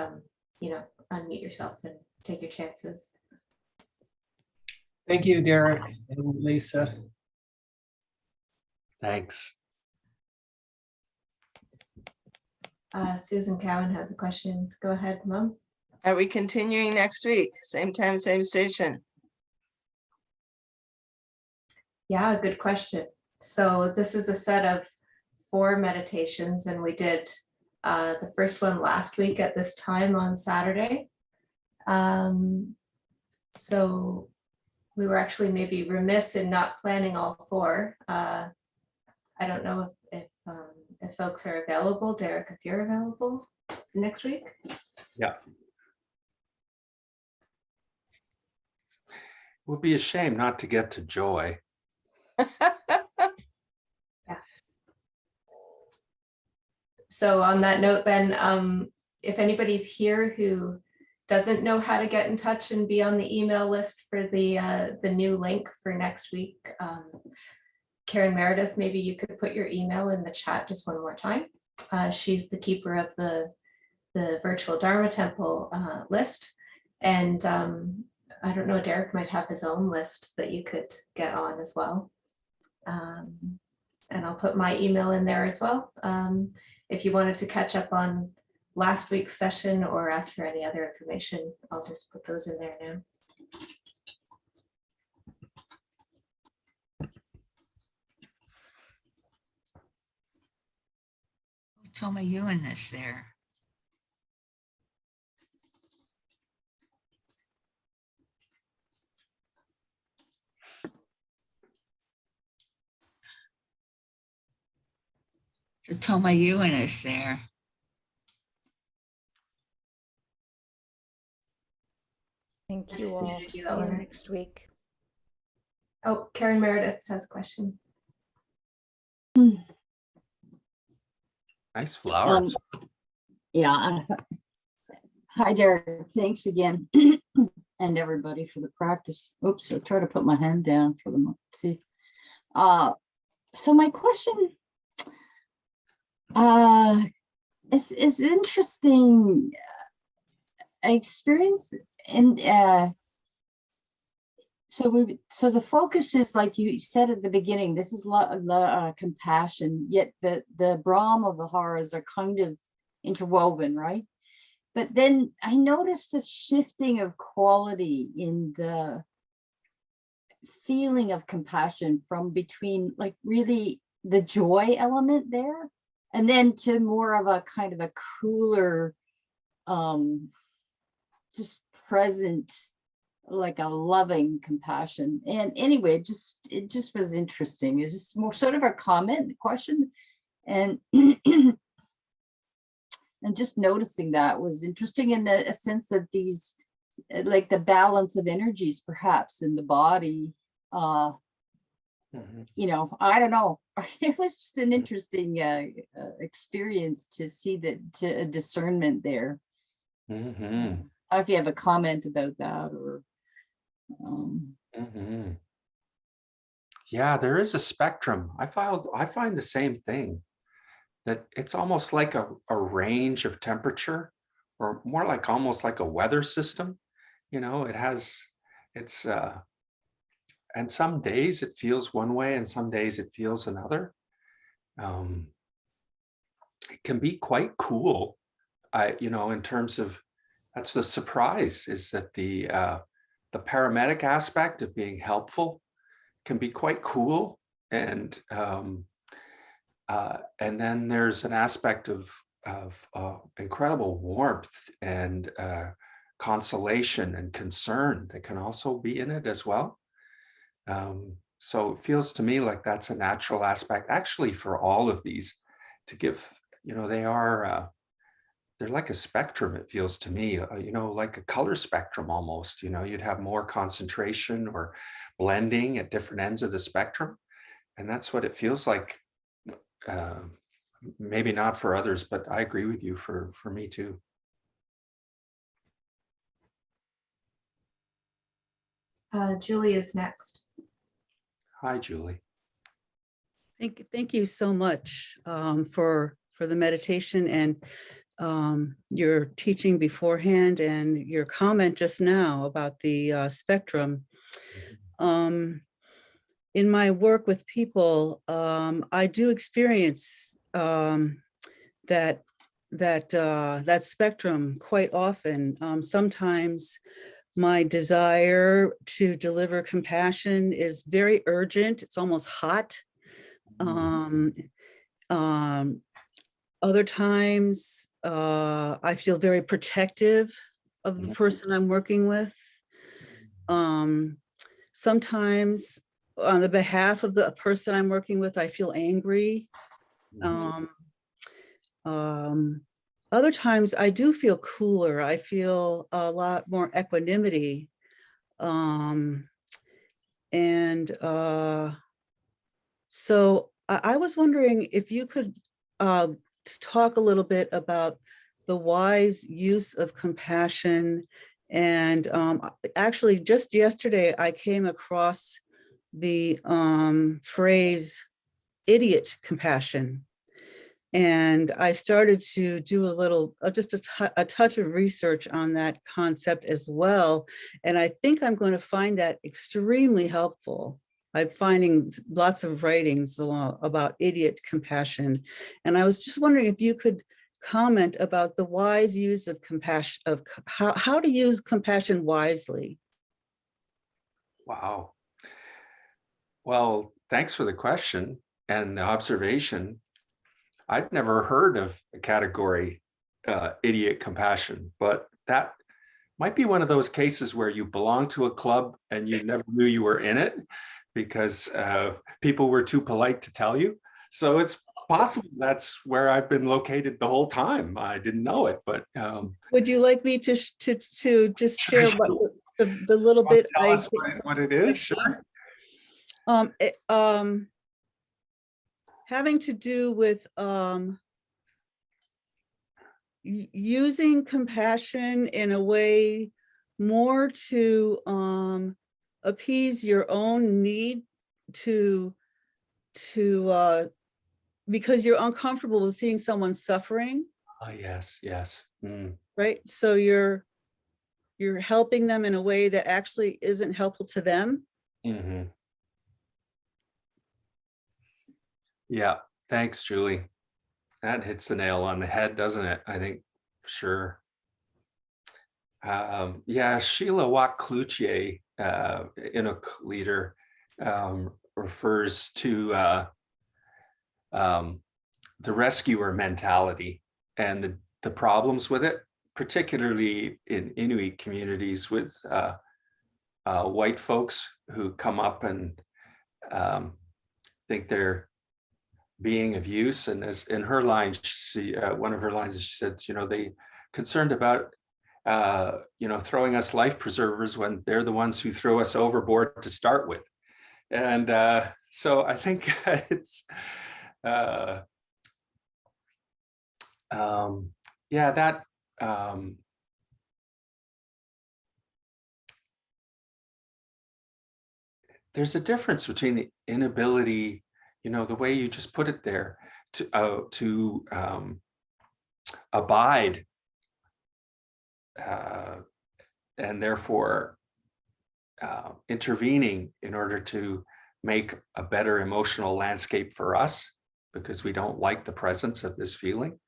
unmute yourself and take your chances. Thank you, Derek and Lisa. Thanks. Susan Cowan has a question. Go ahead, Mom. Are we continuing next week? Same time, same station? Yeah, good question. So this is a set of 4 meditations, and we did the first one last week at this time on Saturday. So we were actually maybe remiss in not planning all 4. I don't know if folks are available. Derek, if you're available next week. Yeah. It would be a shame not to get to joy. So on that note, then, if anybody's here who doesn't know how to get in touch and be on the email list for the new link for next week, Karen Meredith, maybe you could put your email in the chat just one more time. She's the keeper of the Virtual Dharma Temple list, and I don't know, Derek might have his own list that you could get on as well. And I'll put my email in there as well. If you wanted to catch up on last week's session or ask for any other information, I'll just put those in there now. Toma Ewan is there. So Toma Ewan is there. Thank you all. Thank See you, you Eleanor. next week. Oh, Karen Meredith has a question. Nice flower. Yeah. Hi, Derek. Thanks again. And everybody for the practice. Oops, I try to put my hand down for them to see. So my question is interesting. I experienced and so the focus is, like you said at the beginning, this is compassion, yet the Brahma Viharas are kind of interwoven, right? But then I noticed a shifting of quality in the feeling of compassion from between, like, really the joy element there, and then to more of a kind of a cooler, just present, like a loving compassion. And anyway, it just was interesting. It's just more sort of a comment, question, and and just noticing that was interesting in a sense that these, like the balance of energies perhaps in the body, you know, I don't know. It was just an interesting experience to see that, to a discernment there. If you have a comment about that, or Yeah, there is a spectrum. I find the same thing, that it's almost like a range of temperature, or more like almost like a weather system. You know, it's and some days it feels one way and some days it feels another. It can be quite cool. You know, in terms of, that's the surprise, is that the paramedic aspect of being helpful can be quite cool, and then there's an aspect of incredible warmth and consolation and concern that can also be in it as well. So it feels to me like that's a natural aspect, actually, for all of these, to give, you know, they're like a spectrum, it feels to me, you know, like a color spectrum almost. You know, you'd have more concentration or blending at different ends of the spectrum. And that's what it feels like. Maybe not for others, but I agree with you, for me too. Julie is next. Hi, Julie. Thank you so much for the meditation and your teaching beforehand, and your comment just now about the spectrum. in my work with people, I do experience that spectrum quite often. Sometimes my desire to deliver compassion is very urgent. It's almost hot. Other times, I feel very protective of the person I'm working with. Sometimes on the behalf of the person I'm working with, I feel angry. Other times I do feel cooler. I feel a lot more equanimity. So I was wondering if you could talk a little bit about the wise use of compassion. And actually, just yesterday, I came across the phrase idiot compassion. And I started to do a little, just a touch of research on that concept as well. And I think I'm going to find that extremely helpful. I'm finding lots of writings about idiot compassion. And I was just wondering if you could comment about the wise use of compassion, of how to use compassion wisely. Wow. Well, thanks for the question and the observation. I've never heard of a category, idiot compassion, but that might be one of those cases where you belong to a club and you never knew you were in it because people were too polite to tell you. So it's possible that's where I've been located the whole time. I didn't know it, but would you like me to just share what the little bit tell us what it is? Sure. Having to do with using compassion in a way more to appease your own need to because you're uncomfortable with seeing someone suffering. Oh, yes, yes. Right. So you're helping them in a way that actually isn't helpful to them. Yeah, thanks, Julie. That hits the nail on the head, doesn't it? I think for sure. Yeah, Sheila Watt-Cloutier, Inuk leader, refers to the rescuer mentality and the problems with it, particularly in Inuit communities with white folks who come up and think they're being of use. And as in her line, one of her lines, she said, they concerned about throwing us life preservers when they're the ones who throw us overboard to start with. And so I think it's there's a difference between the inability, the way you just put it there, to abide, and therefore intervening in order to make a better emotional landscape for us because we don't like the presence of this feeling,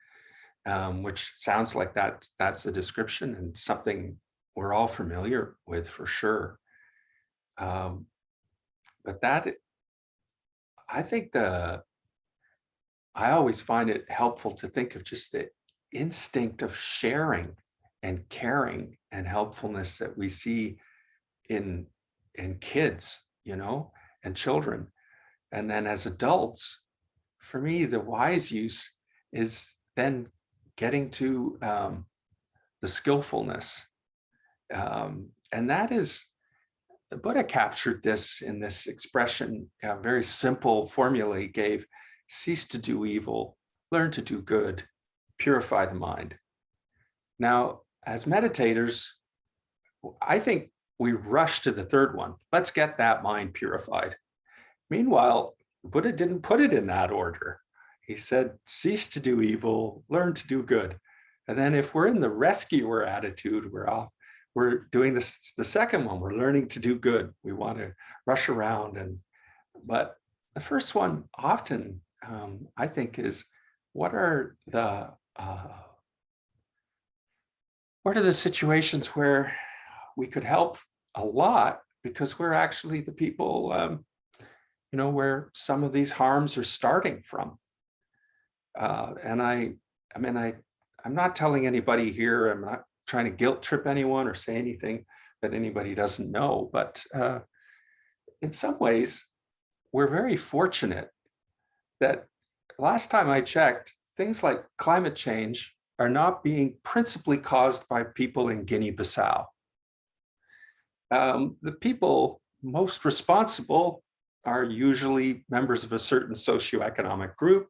which sounds like that's a description and something we're all familiar with for sure. But I think I always find it helpful to think of just the instinct of sharing and caring and helpfulness that we see in kids, and children. And then as adults, for me, the wise use is then getting to the skillfulness. And that is, the Buddha captured this in this expression, a very simple formula he gave: cease to do evil, learn to do good, purify the mind. Now, as meditators, I think we rush to the third one. Let's get that mind purified. Meanwhile, the Buddha didn't put it in that order. He said, cease to do evil, learn to do good. And then if we're in the rescuer attitude, we're we're doing this, the second one, we're learning to do good. We want to rush around, but the first one often, I think, is what are the situations where we could help a lot, because we're actually the people, where some of these harms are starting from. And I'm not telling anybody here, I'm not trying to guilt trip anyone or say anything that anybody doesn't know, but in some ways, we're very fortunate that last time I checked, things like climate change are not being principally caused by people in Guinea-Bissau. The people most responsible are usually members of a certain socioeconomic group,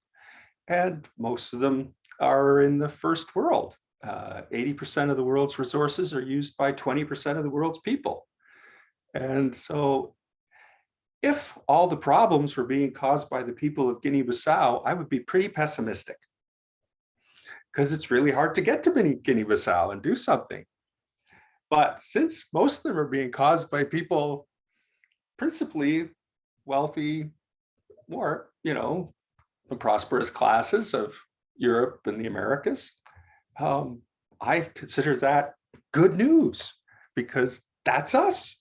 and most of them are in the first world. 80% of the world's resources are used by 20% of the world's people. And so if all the problems were being caused by the people of Guinea-Bissau, I would be pretty pessimistic, because it's really hard to get to Guinea-Bissau and do something. But since most of them are being caused by people principally wealthy, more, the prosperous classes of Europe and the Americas, I consider that good news, because that's us.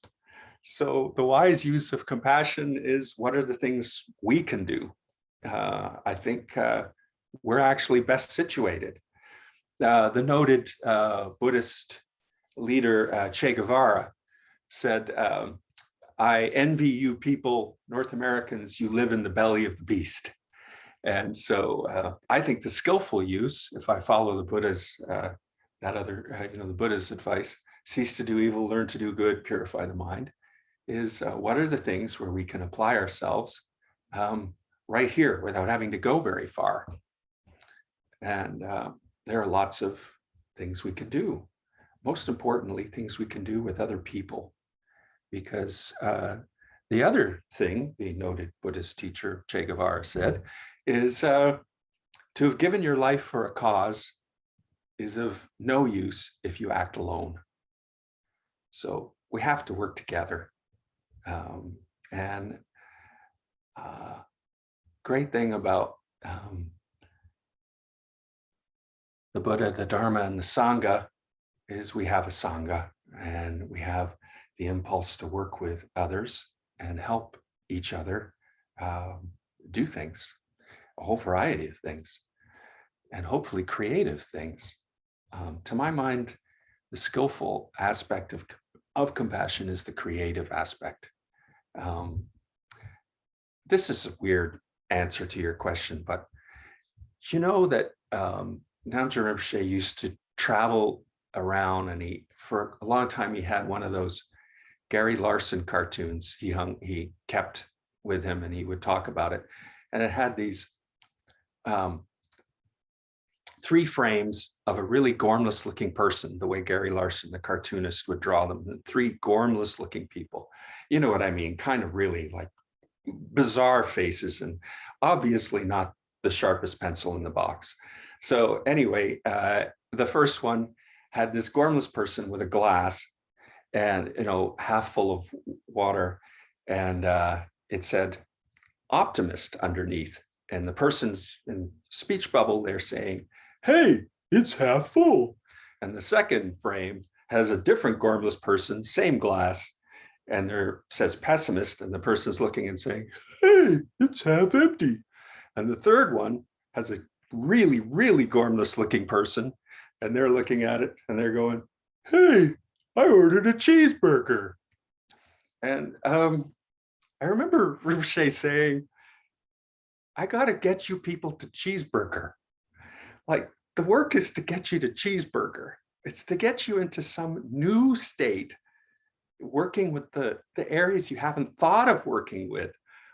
So the wise use of compassion is, what are the things we can do? I think we're actually best situated. The noted Buddhist leader Che Guevara said, I envy you people, North Americans, you live in the belly of the beast. And so I think the skillful use, if I follow the Buddha's, the Buddha's advice, cease to do evil, learn to do good, purify the mind, is what are the things where we can apply ourselves right here without having to go very far. And there are lots of things we can do. Most importantly, things we can do with other people. Because the other thing the noted Buddhist teacher Che Guevara said is to have given your life for a cause is of no use if you act alone. So we have to work together. And great thing about the Buddha, the Dharma, and the Sangha is we have a Sangha, and we have the impulse to work with others and help each other do things, a whole variety of things, and hopefully creative things. To my mind, the skillful aspect of compassion is the creative aspect. This is a weird answer to your question, but you know that Namgyal Rinpoche used to travel around, and for a long time, he had one of those Gary Larson cartoons he kept with him, and he would talk about it. And it had these 3 frames of a really gormless looking person, the way Gary Larson, the cartoonist, would draw them, 3 gormless looking people. You know what I mean? Kind of really like bizarre faces, and obviously not the sharpest pencil in the box. So anyway, the first one had this gormless person with a glass and, half full of water. And it said optimist underneath. And the person's in speech bubble, they're saying, hey, it's half full. And the second frame has a different gormless person, same glass. And there says pessimist, and the person's looking and saying, hey, it's half empty. And the third one has a really, really gormless looking person, and they're looking at it and they're going, hey, I ordered a cheeseburger. And I remember Rinpoche saying, I got to get you people to cheeseburger. Like, the work is to get you to cheeseburger. It's to get you into some new state, working with the areas you haven't thought of working with,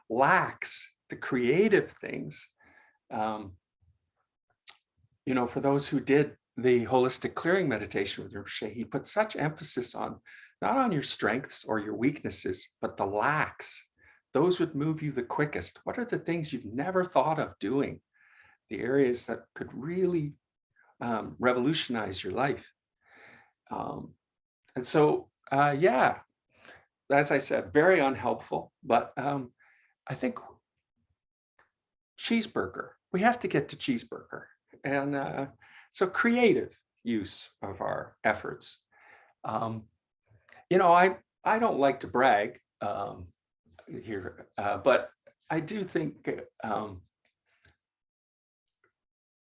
lacks, the creative things. For those who did the holistic clearing meditation with Rinpoche, he put such emphasis on not on your strengths or your weaknesses, but the lacks. Those would move you the quickest. What are the things you've never thought of doing? The areas that could really revolutionize your life. And so, yeah, as I said, very unhelpful, but I think cheeseburger, we have to get to cheeseburger. And so creative use of our efforts. You know, I don't like to brag here, but I do think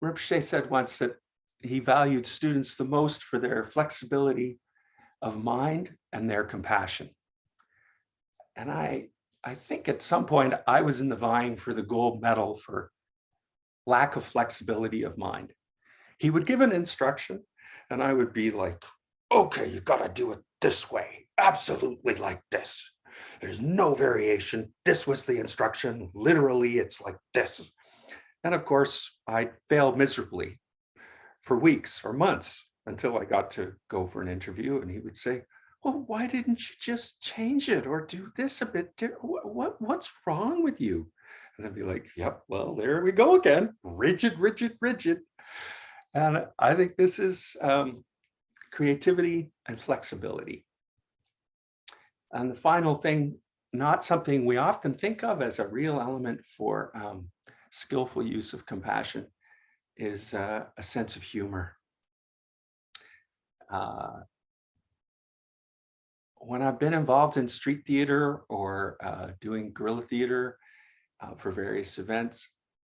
Rinpoche said once that he valued students the most for their flexibility of mind and their compassion. And I think at some point I was in the vying for the gold medal for lack of flexibility of mind. He would give an instruction and I would be like, okay, you got to do it this way, absolutely like this. There's no variation. This was the instruction. Literally, it's like this. And of course, I failed miserably for weeks or months until I got to go for an interview. And he would say, well, why didn't you just change it or do this a bit different? What's wrong with you? And I'd be like, yep, well, there we go again. Rigid, rigid, rigid. And I think this is creativity and flexibility. And the final thing, not something we often think of as a real element for skillful use of compassion, is a sense of humor. When I've been involved in street theater or doing guerrilla theater for various events,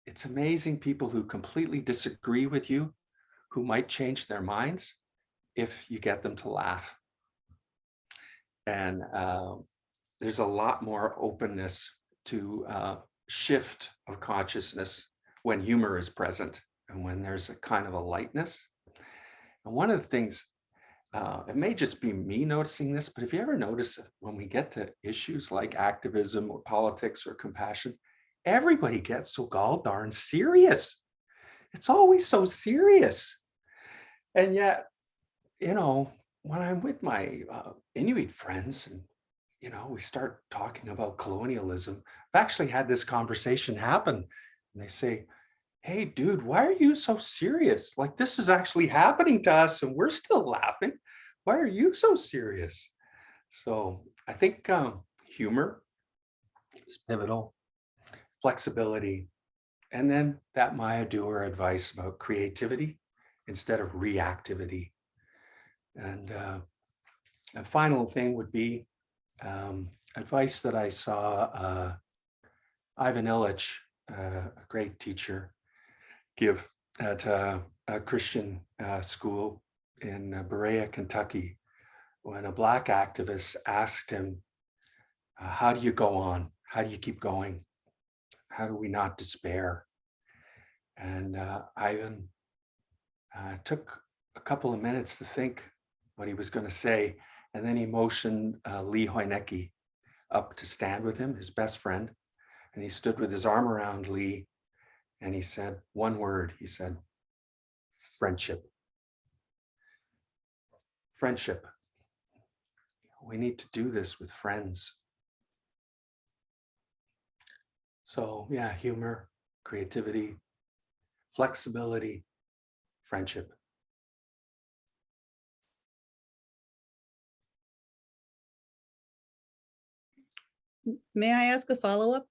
it's amazing people who completely disagree with you, who might change their minds if you get them to laugh. And there's a lot more openness to shift of consciousness when humor is present and when there's a kind of a lightness. And one of the things, it may just be me noticing this, but if you ever notice when we get to issues like activism or politics or compassion, everybody gets so gall darn serious. It's always so serious. And yet, you know, when I'm with my Inuit friends and, you know, we start talking about colonialism, I've actually had this conversation happen. And they say, hey, dude, why are you so serious? Like, this is actually happening to us and we're still laughing. Why are you so serious? So I think humor is pivotal, flexibility, and then that Maya Dewar advice about creativity instead of reactivity. And a final thing would be advice that I saw Ivan Illich, a great teacher, give at a Christian school in Berea, Kentucky, when a Black activist asked him, how do you go on? How do you keep going? How do we not despair? And Ivan took a couple of minutes to think what he was going to say, and then he motioned Lee Hoinecke up to stand with him, his best friend, and he stood with his arm around Lee, and he said one word. He said, friendship. Friendship. We need to do this with friends. So yeah, humor, creativity, flexibility, friendship. May I ask a follow-up?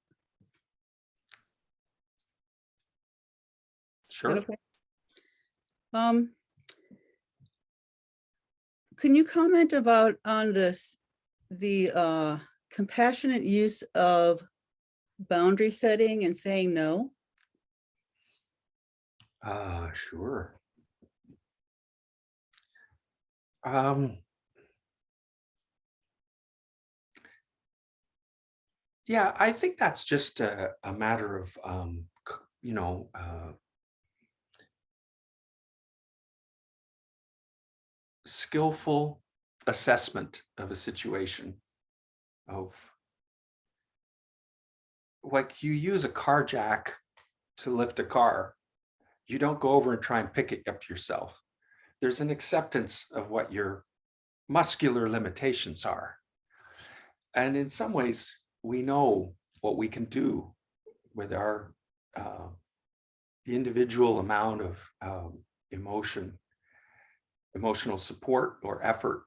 Sure. Okay. Can you comment about on this, the compassionate use of boundary setting and saying no? Sure. Yeah, I think that's just a matter of, you know, skillful assessment of a situation, of like you use a car jack to lift a car. You don't go over and try and pick it up yourself. There's an acceptance of what your muscular limitations are. And in some ways, we know what we can do with our the individual amount of emotional support or effort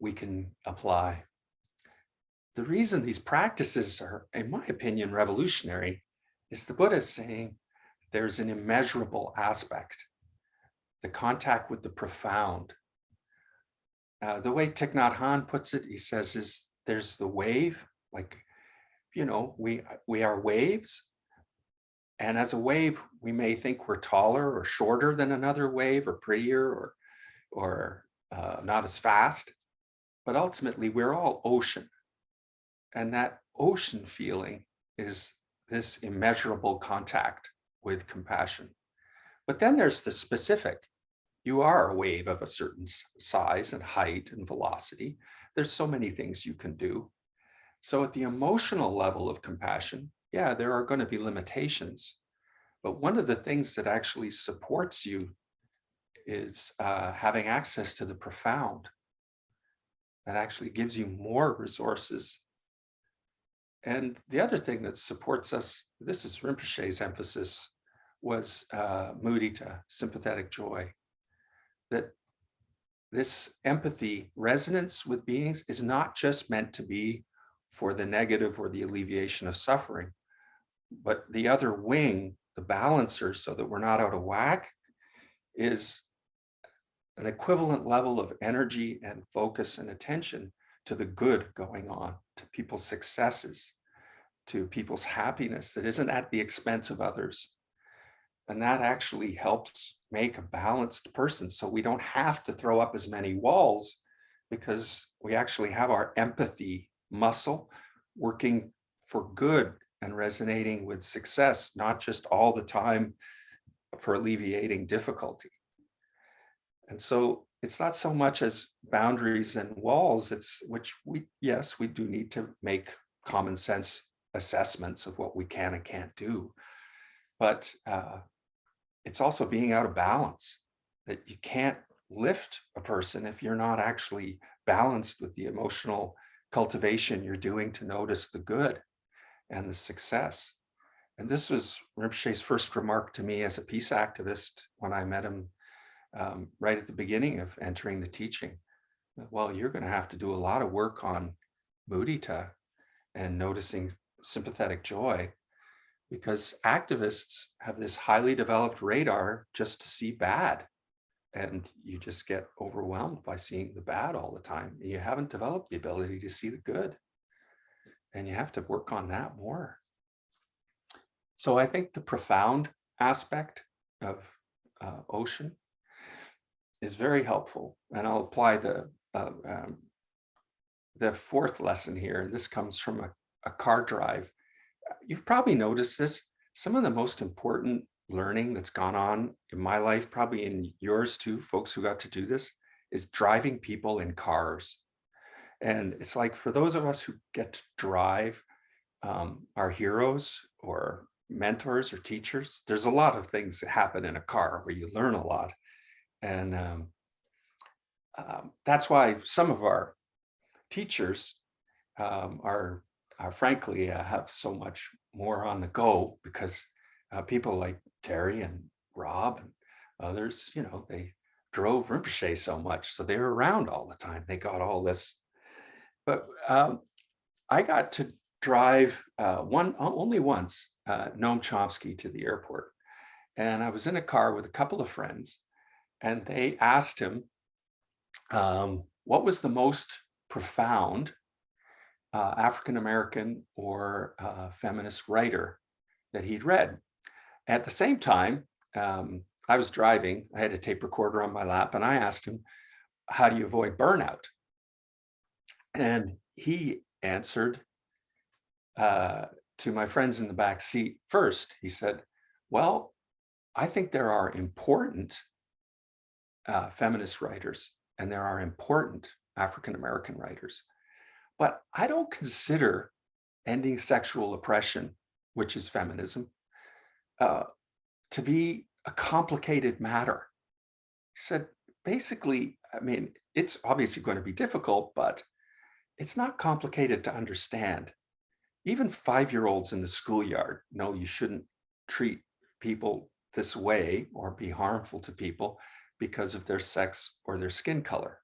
we can apply. The reason these practices are, in my opinion, revolutionary is the Buddha is saying there's an immeasurable aspect, the contact with the profound. The way Thich Nhat Hanh puts it, he says, is there's the wave, like, you know, we are waves. And as a wave, we may think we're taller or shorter than another wave, or prettier, or not as fast. But ultimately, we're all ocean. And that ocean feeling is this immeasurable contact with compassion. But then there's the specific. You are a wave of a certain size and height and velocity. There's so many things you can do. So at the emotional level of compassion, yeah, there are going to be limitations. But one of the things that actually supports you is having access to the profound. That actually gives you more resources. And the other thing that supports us, this is Rinpoche's emphasis, was mudita, sympathetic joy. That this empathy, resonance with beings is not just meant to be for the negative or the alleviation of suffering, but the other wing, the balancer, so that we're not out of whack, is an equivalent level of energy and focus and attention to the good going on, to people's successes, to people's happiness that isn't at the expense of others. And that actually helps make a balanced person. So we don't have to throw up as many walls, because we actually have our empathy muscle working for good and resonating with success, not just all the time for alleviating difficulty. And so it's not so much as boundaries and walls, it's which we, yes, we do need to make common sense assessments of what we can and can't do. But it's also being out of balance, that you can't lift a person if you're not actually balanced with the emotional cultivation you're doing to notice the good and the success. And this was Rinpoche's first remark to me as a peace activist when I met him right at the beginning of entering the teaching. Well, you're going to have to do a lot of work on mudita and noticing sympathetic joy, because activists have this highly developed radar just to see bad. And you just get overwhelmed by seeing the bad all the time. You haven't developed the ability to see the good. And you have to work on that more. So I think the profound aspect of ocean is very helpful. And I'll apply the fourth lesson here. And this comes from a car drive. You've probably noticed this. Some of the most important learning that's gone on in my life, probably in yours too, folks who got to do this, is driving people in cars. And it's like, for those of us who get to drive our heroes or mentors or teachers, there's a lot of things that happen in a car where you learn a lot. And that's why some of our teachers are frankly have so much more on the go, because people like Terry and Rob and others, you know, they drove Rinpoche so much, so they were around all the time. They got all this. But I got to drive only once Noam Chomsky to the airport, and I was in a car with a couple of friends, and they asked him what was the most profound African-American or feminist writer that he'd read. At the same time, I was driving, I had a tape recorder on my lap, and I asked him, how do you avoid burnout? And he answered to my friends in the back seat first. He said, well, I think there are important feminist writers, and there are important African-American writers. But I don't consider ending sexual oppression, which is feminism, to be a complicated matter. He said, basically, I mean, it's obviously going to be difficult, but it's not complicated to understand. Even 5-year-olds in the schoolyard know you shouldn't treat people this way or be harmful to people because of their sex or their skin color.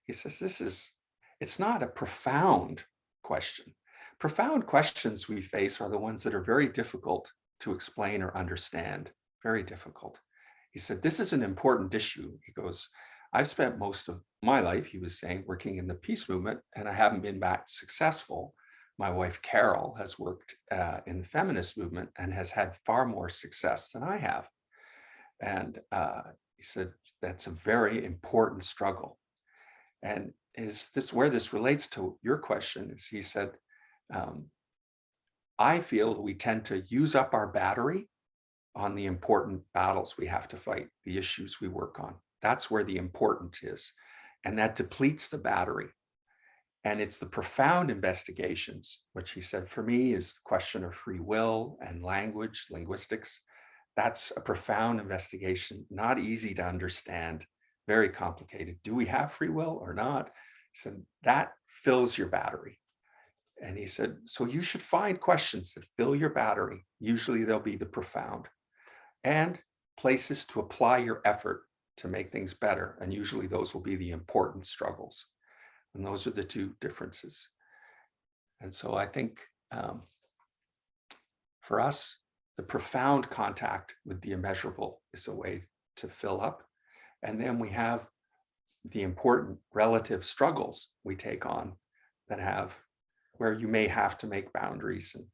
He says, this is, it's not a profound question. Profound questions we face are the ones that are very difficult to explain or understand, very difficult. He said, this is an important issue. He goes, I've spent most of my life, he was saying, working in the peace movement, and I haven't been that successful. My wife, Carol, has worked in the feminist movement and has had far more success than I have. And he said, that's a very important struggle. And is this where this relates to your question? Is he said, I feel we tend to use up our battery on the important battles we have to fight, the issues we work on. That's where the important is. And that depletes the battery. And it's the profound investigations, which he said for me is the question of free will and language, linguistics. That's a profound investigation, not easy to understand, very complicated. Do we have free will or not? He said, that fills your battery. And he said, so you should find questions that fill your battery. Usually they'll be the profound, and places to apply your effort to make things better. And usually those will be the important struggles. And those are the two differences. And so I think for us, the profound contact with the immeasurable is a way to fill up. And then we have the important relative struggles we take on that have, where you may have to make boundaries and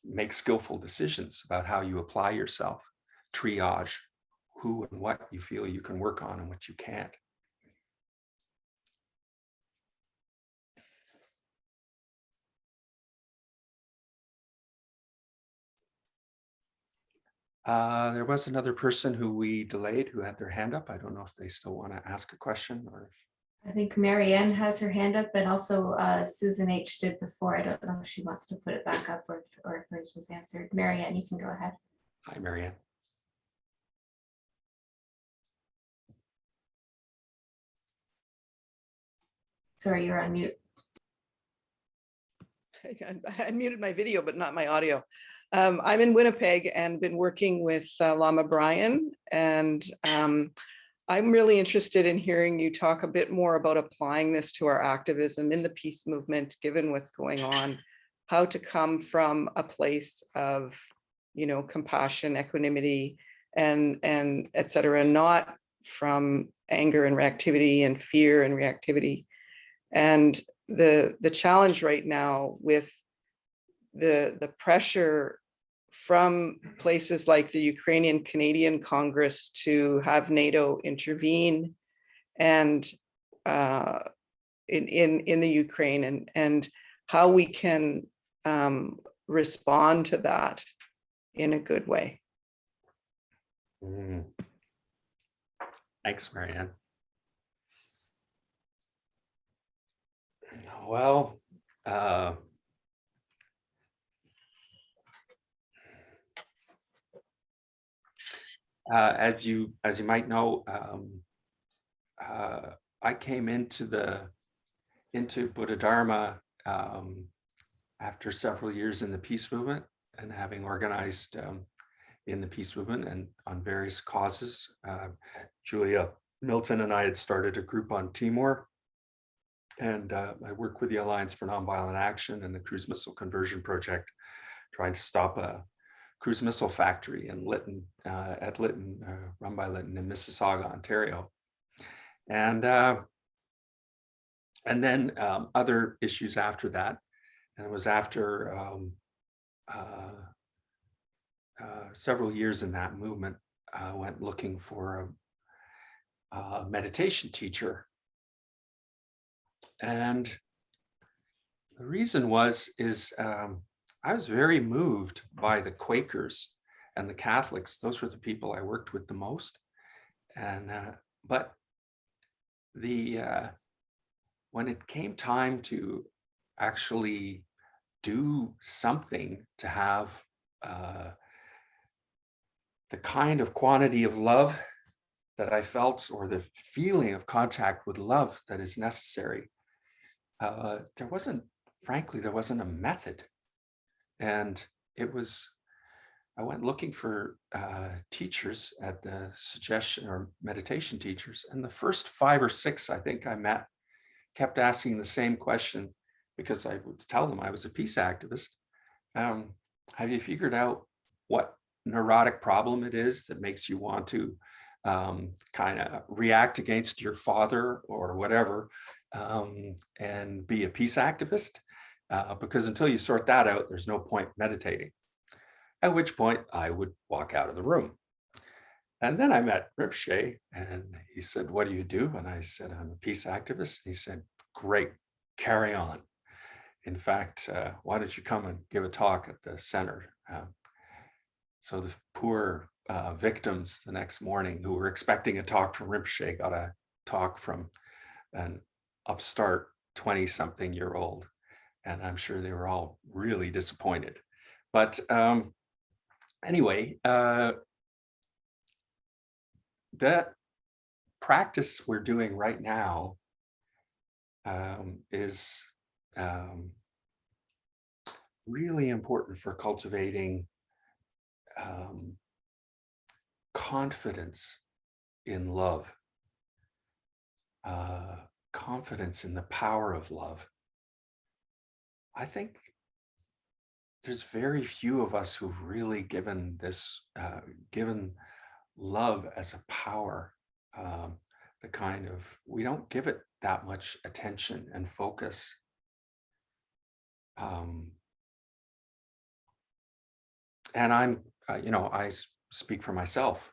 make skillful decisions about how you apply yourself, triage who and what you feel you can work on and what you can't. There was another person who we delayed who had their hand up. I don't know if they still want to ask a question or if... I think Marianne has her hand up, and also Susan H. did before. I don't know if she wants to put it back up or if hers was answered. Marianne, you can go ahead. Hi, Marianne. Sorry, you're on mute. I muted my video, but not my audio. I'm in Winnipeg and been working with Lama Brian, and I'm really interested in hearing you talk a bit more about applying this to our activism in the peace movement, given what's going on, how to come from a place of, compassion, equanimity, and et cetera, not from anger and reactivity and fear and reactivity. And the challenge right now with the pressure from places like the Ukrainian Canadian Congress to have NATO intervene and in the Ukraine, and how we can respond to that in a good way. Thanks, Marianne. Well, as you might know, I came into Buddha Dharma after several years in the peace movement and having organized in the peace movement and on various causes. Julia Milton and I had started a group on Timor, and I work with the Alliance for Nonviolent Action and the Cruise Missile Conversion Project, trying to stop a cruise missile factory in Lytton, at Lytton, run by Lytton in Mississauga, Ontario. And then other issues after that. And it was after several years in that movement, I went looking for a meditation teacher. And the reason is I was very moved by the Quakers and the Catholics. Those were the people I worked with the most. And but when it came time to actually do something to have the kind of quantity of love that I felt, or the feeling of contact with love that is necessary, frankly, there wasn't a method. And I went looking for teachers at the suggestion, or meditation teachers. And the first 5 or 6, I think I met, kept asking the same question because I would tell them I was a peace activist. Have you figured out what neurotic problem it is that makes you want to kind of react against your father or whatever and be a peace activist? Because until you sort that out, there's no point meditating. At which point I would walk out of the room. And then I met Rinpoche and he said, what do you do? And I said, I'm a peace activist. And he said, great, carry on. In fact, why don't you come and give a talk at the center? So the poor victims the next morning who were expecting a talk from Rinpoche got a talk from an upstart 20-something-year-old. And I'm sure they were all really disappointed. But anyway, that practice we're doing right now is really important for cultivating confidence in love, confidence in the power of love. I think there's very few of us who've really given this, given love as a power, the kind of, we don't give it that much attention and focus. And I'm, I speak for myself.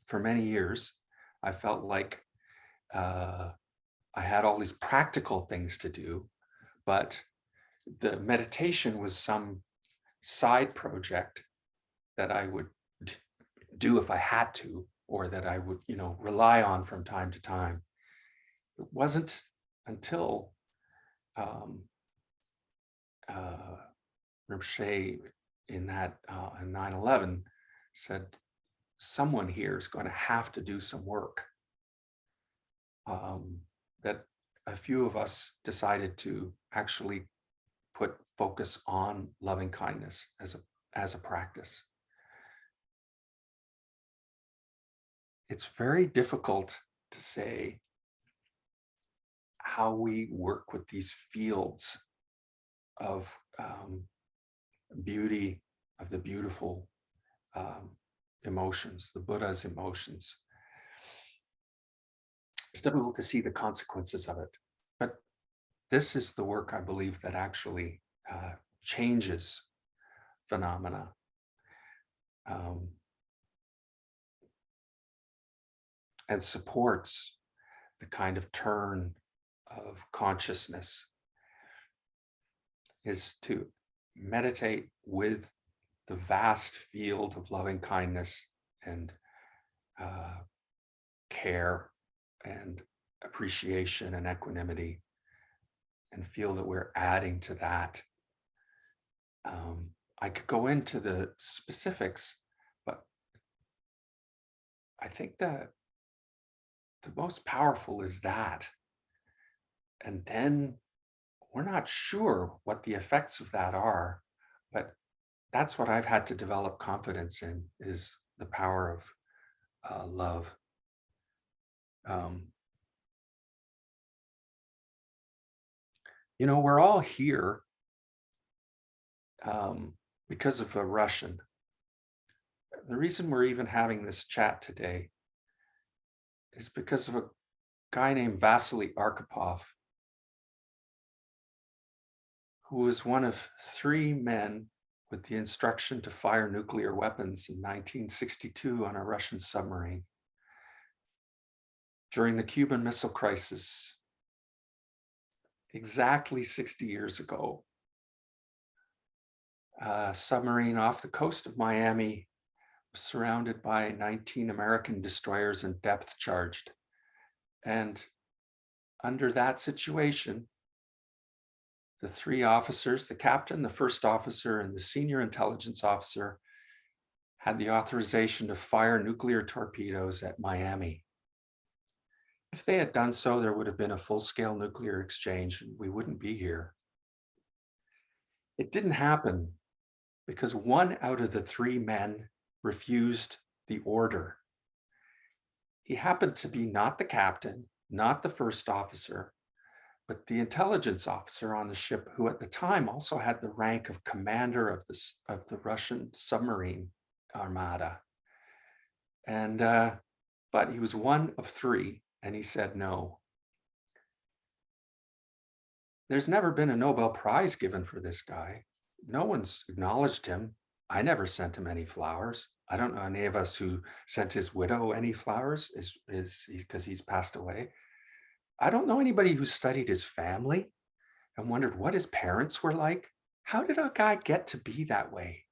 For many years, I felt like I had all these practical things to do, but the meditation was some side project that I would do if I had to, or that I would, rely on from time to time. It wasn't until Rinpoche in that in 9/11 said, someone here is going to have to do some work. That a few of us decided to actually put focus on loving kindness as a practice. It's very difficult to say how we work with these fields of beauty, of the beautiful emotions, the Buddha's emotions. It's difficult to see the consequences of it, but this is the work I believe that actually changes phenomena. And supports the kind of turn of consciousness, is to meditate with the vast field of loving kindness and care and appreciation and equanimity, and feel that we're adding to that. I could go into the specifics, but I think that the most powerful is that. And then we're not sure what the effects of that are, but that's what I've had to develop confidence in, is the power of love. We're all here because of a Russian. The reason we're even having this chat today is because of a guy named Vasily Arkhipov, who was one of 3 men with the instruction to fire nuclear weapons in 1962 on a Russian submarine. During the Cuban Missile Crisis, exactly 60 years ago, a submarine off the coast of Miami was surrounded by 19 American destroyers and depth charged. And under that situation, the 3 officers, the captain, the first officer, and the senior intelligence officer, had the authorization to fire nuclear torpedoes at Miami. If they had done so, there would have been a full-scale nuclear exchange, and we wouldn't be here. It didn't happen because 1 out of the 3 men refused the order. He happened to be not the captain, not the first officer, but the intelligence officer on the ship, who at the time also had the rank of commander of the Russian submarine armada. And but he was one of three, and he said no. There's never been a Nobel Prize given for this guy. No one's acknowledged him. I never sent him any flowers. I don't know any of us who sent his widow any flowers because he's passed away. I don't know anybody who studied his family and wondered what his parents were like. How did a guy get to be that way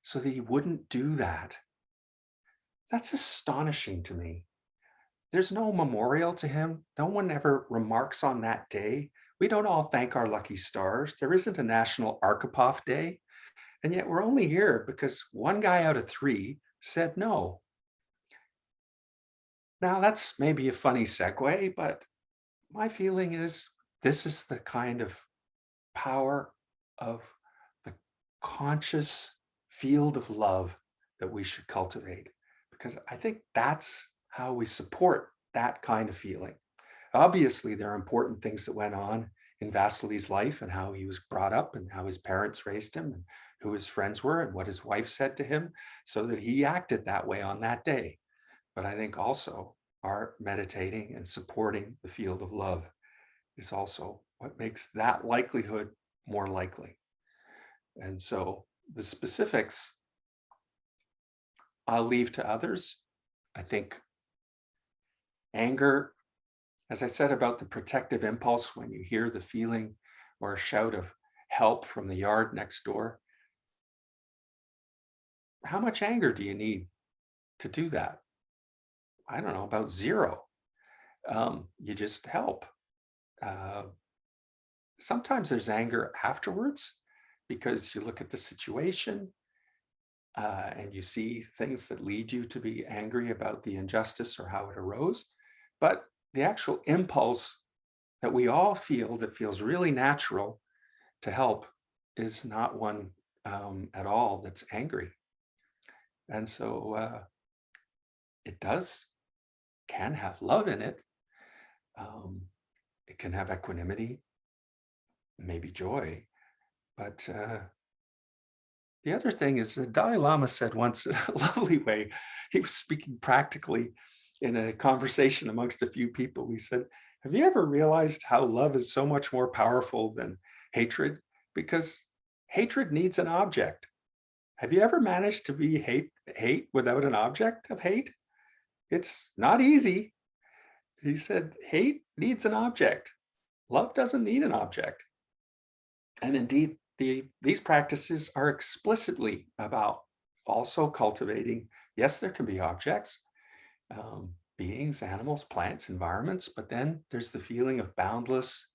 so that he wouldn't do that? That's astonishing to me. There's no memorial to him. No one ever remarks on that day. We don't all thank our lucky stars. There isn't a National Archipoff Day. And yet we're only here because one guy out of three said no. Now that's maybe a funny segue, but my feeling is this is the kind of power of the conscious field of love that we should cultivate, because I think that's how we support that kind of feeling. Obviously, there are important things that went on in Vasily's life and how he was brought up and how his parents raised him and who his friends were and what his wife said to him so that he acted that way on that day. But I think also our meditating and supporting the field of love is also what makes that likelihood more likely. And so the specifics I'll leave to others. I think anger, as I said about the protective impulse, when you hear the feeling or a shout of help from the yard next door, how much anger do you need to do that? I don't know, about zero. You just help. Sometimes there's anger afterwards because you look at the situation and you see things that lead you to be angry about the injustice or how it arose. But the actual impulse that we all feel that feels really natural to help is not one at all that's angry. And so it can have love in it. It can have equanimity, maybe joy. But the other thing is the Dalai Lama said once in a lovely way, he was speaking practically in a conversation amongst a few people. He said, have you ever realized how love is so much more powerful than hatred? Because hatred needs an object. Have you ever managed to be hate without an object of hate? It's not easy. He said, hate needs an object. Love doesn't need an object. And indeed, these practices are explicitly about also cultivating. Yes, there can be objects, beings, animals, plants, environments, but then there's the feeling of boundless,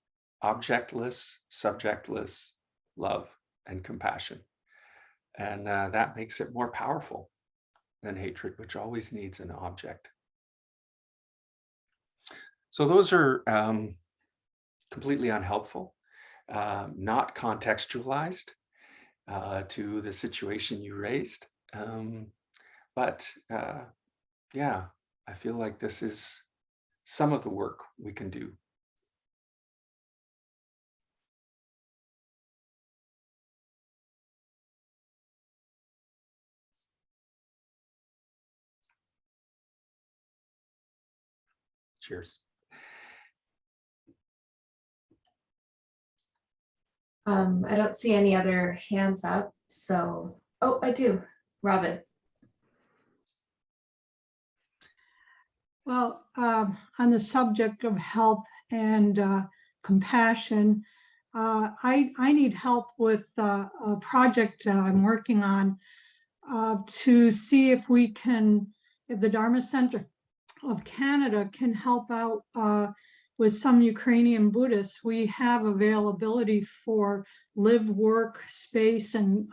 objectless, subjectless love and compassion. And that makes it more powerful than hatred, which always needs an object. So those are completely unhelpful, not contextualized to the situation you raised. But yeah, I feel like this is some of the work we can do. Cheers. I don't see any other hands up, so, oh, I do, Robin. Well, on the subject of help and compassion, I need help with a project I'm working on to see if we can, if the Dharma Center of Canada can help out with some Ukrainian Buddhists. We have availability for live work space and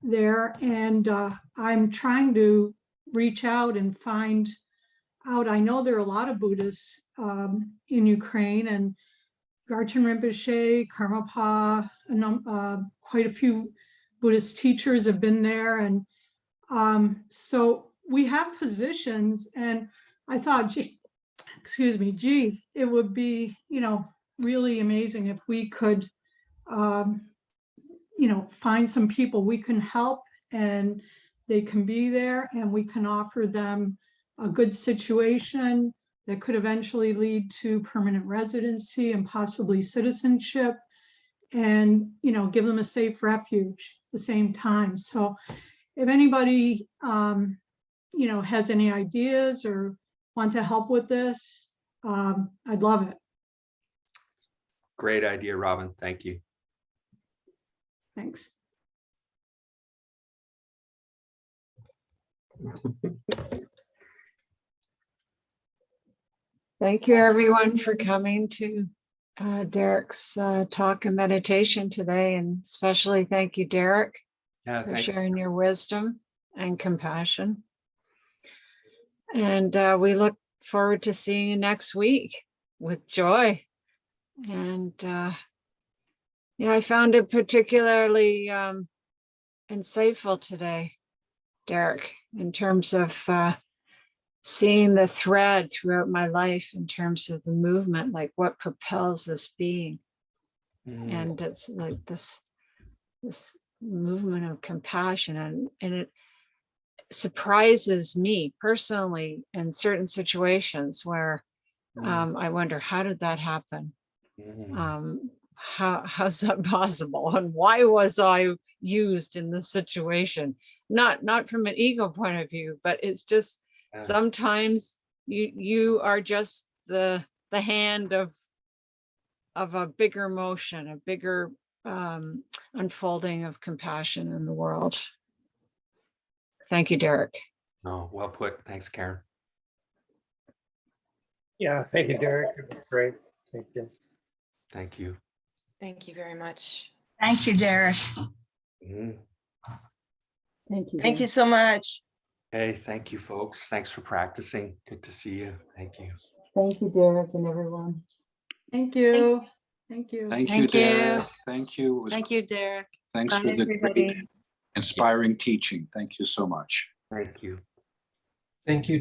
there, and I'm trying to reach out and find out. I know there are a lot of Buddhists in Ukraine, and Garchen Rinpoche, Karmapa, quite a few Buddhist teachers have been there, and so we have positions, and I thought, gee, it would be, really amazing if we could, find some people we can help and they can be there and we can offer them a good situation that could eventually lead to permanent residency and possibly citizenship, and give them a safe refuge at the same time. So if anybody has any ideas or want to help with this, I'd love it. Great idea, Robin. Thank you. Thanks. Thank you, everyone, for coming to Derek's talk and meditation today. And especially thank you, Derek, Yeah, for thanks. sharing your wisdom and compassion. And we look forward to seeing you next week with joy. And I found it particularly insightful today, Derek, in terms of seeing the thread throughout my life in terms of the movement, like what propels this being. And it's like this movement of compassion, and it surprises me personally in certain situations where I wonder, how did that happen? How's that possible? And why was I used in this situation? Not from an ego point of view, but it's just sometimes you are just the hand of a bigger motion, a bigger unfolding of compassion in the world. Thank you, Derek. Oh, well put. Thanks, Karen. Yeah, thank you, Derek. It was great. Thank you. Thank you. Thank you very much. Thank you, Derek. Mhm. Thank you. Thank you so much. Hey, thank you, folks. Thanks for practicing. Good to see you. Thank you. Thank you, Derek, and everyone. Thank you. Thank you. Thank you, Thank you. Derek. Thank you. It was- Thank you, Derek. Thanks Bye, for the everybody. great, inspiring teaching. Thank you so much. Thank you. Thank you,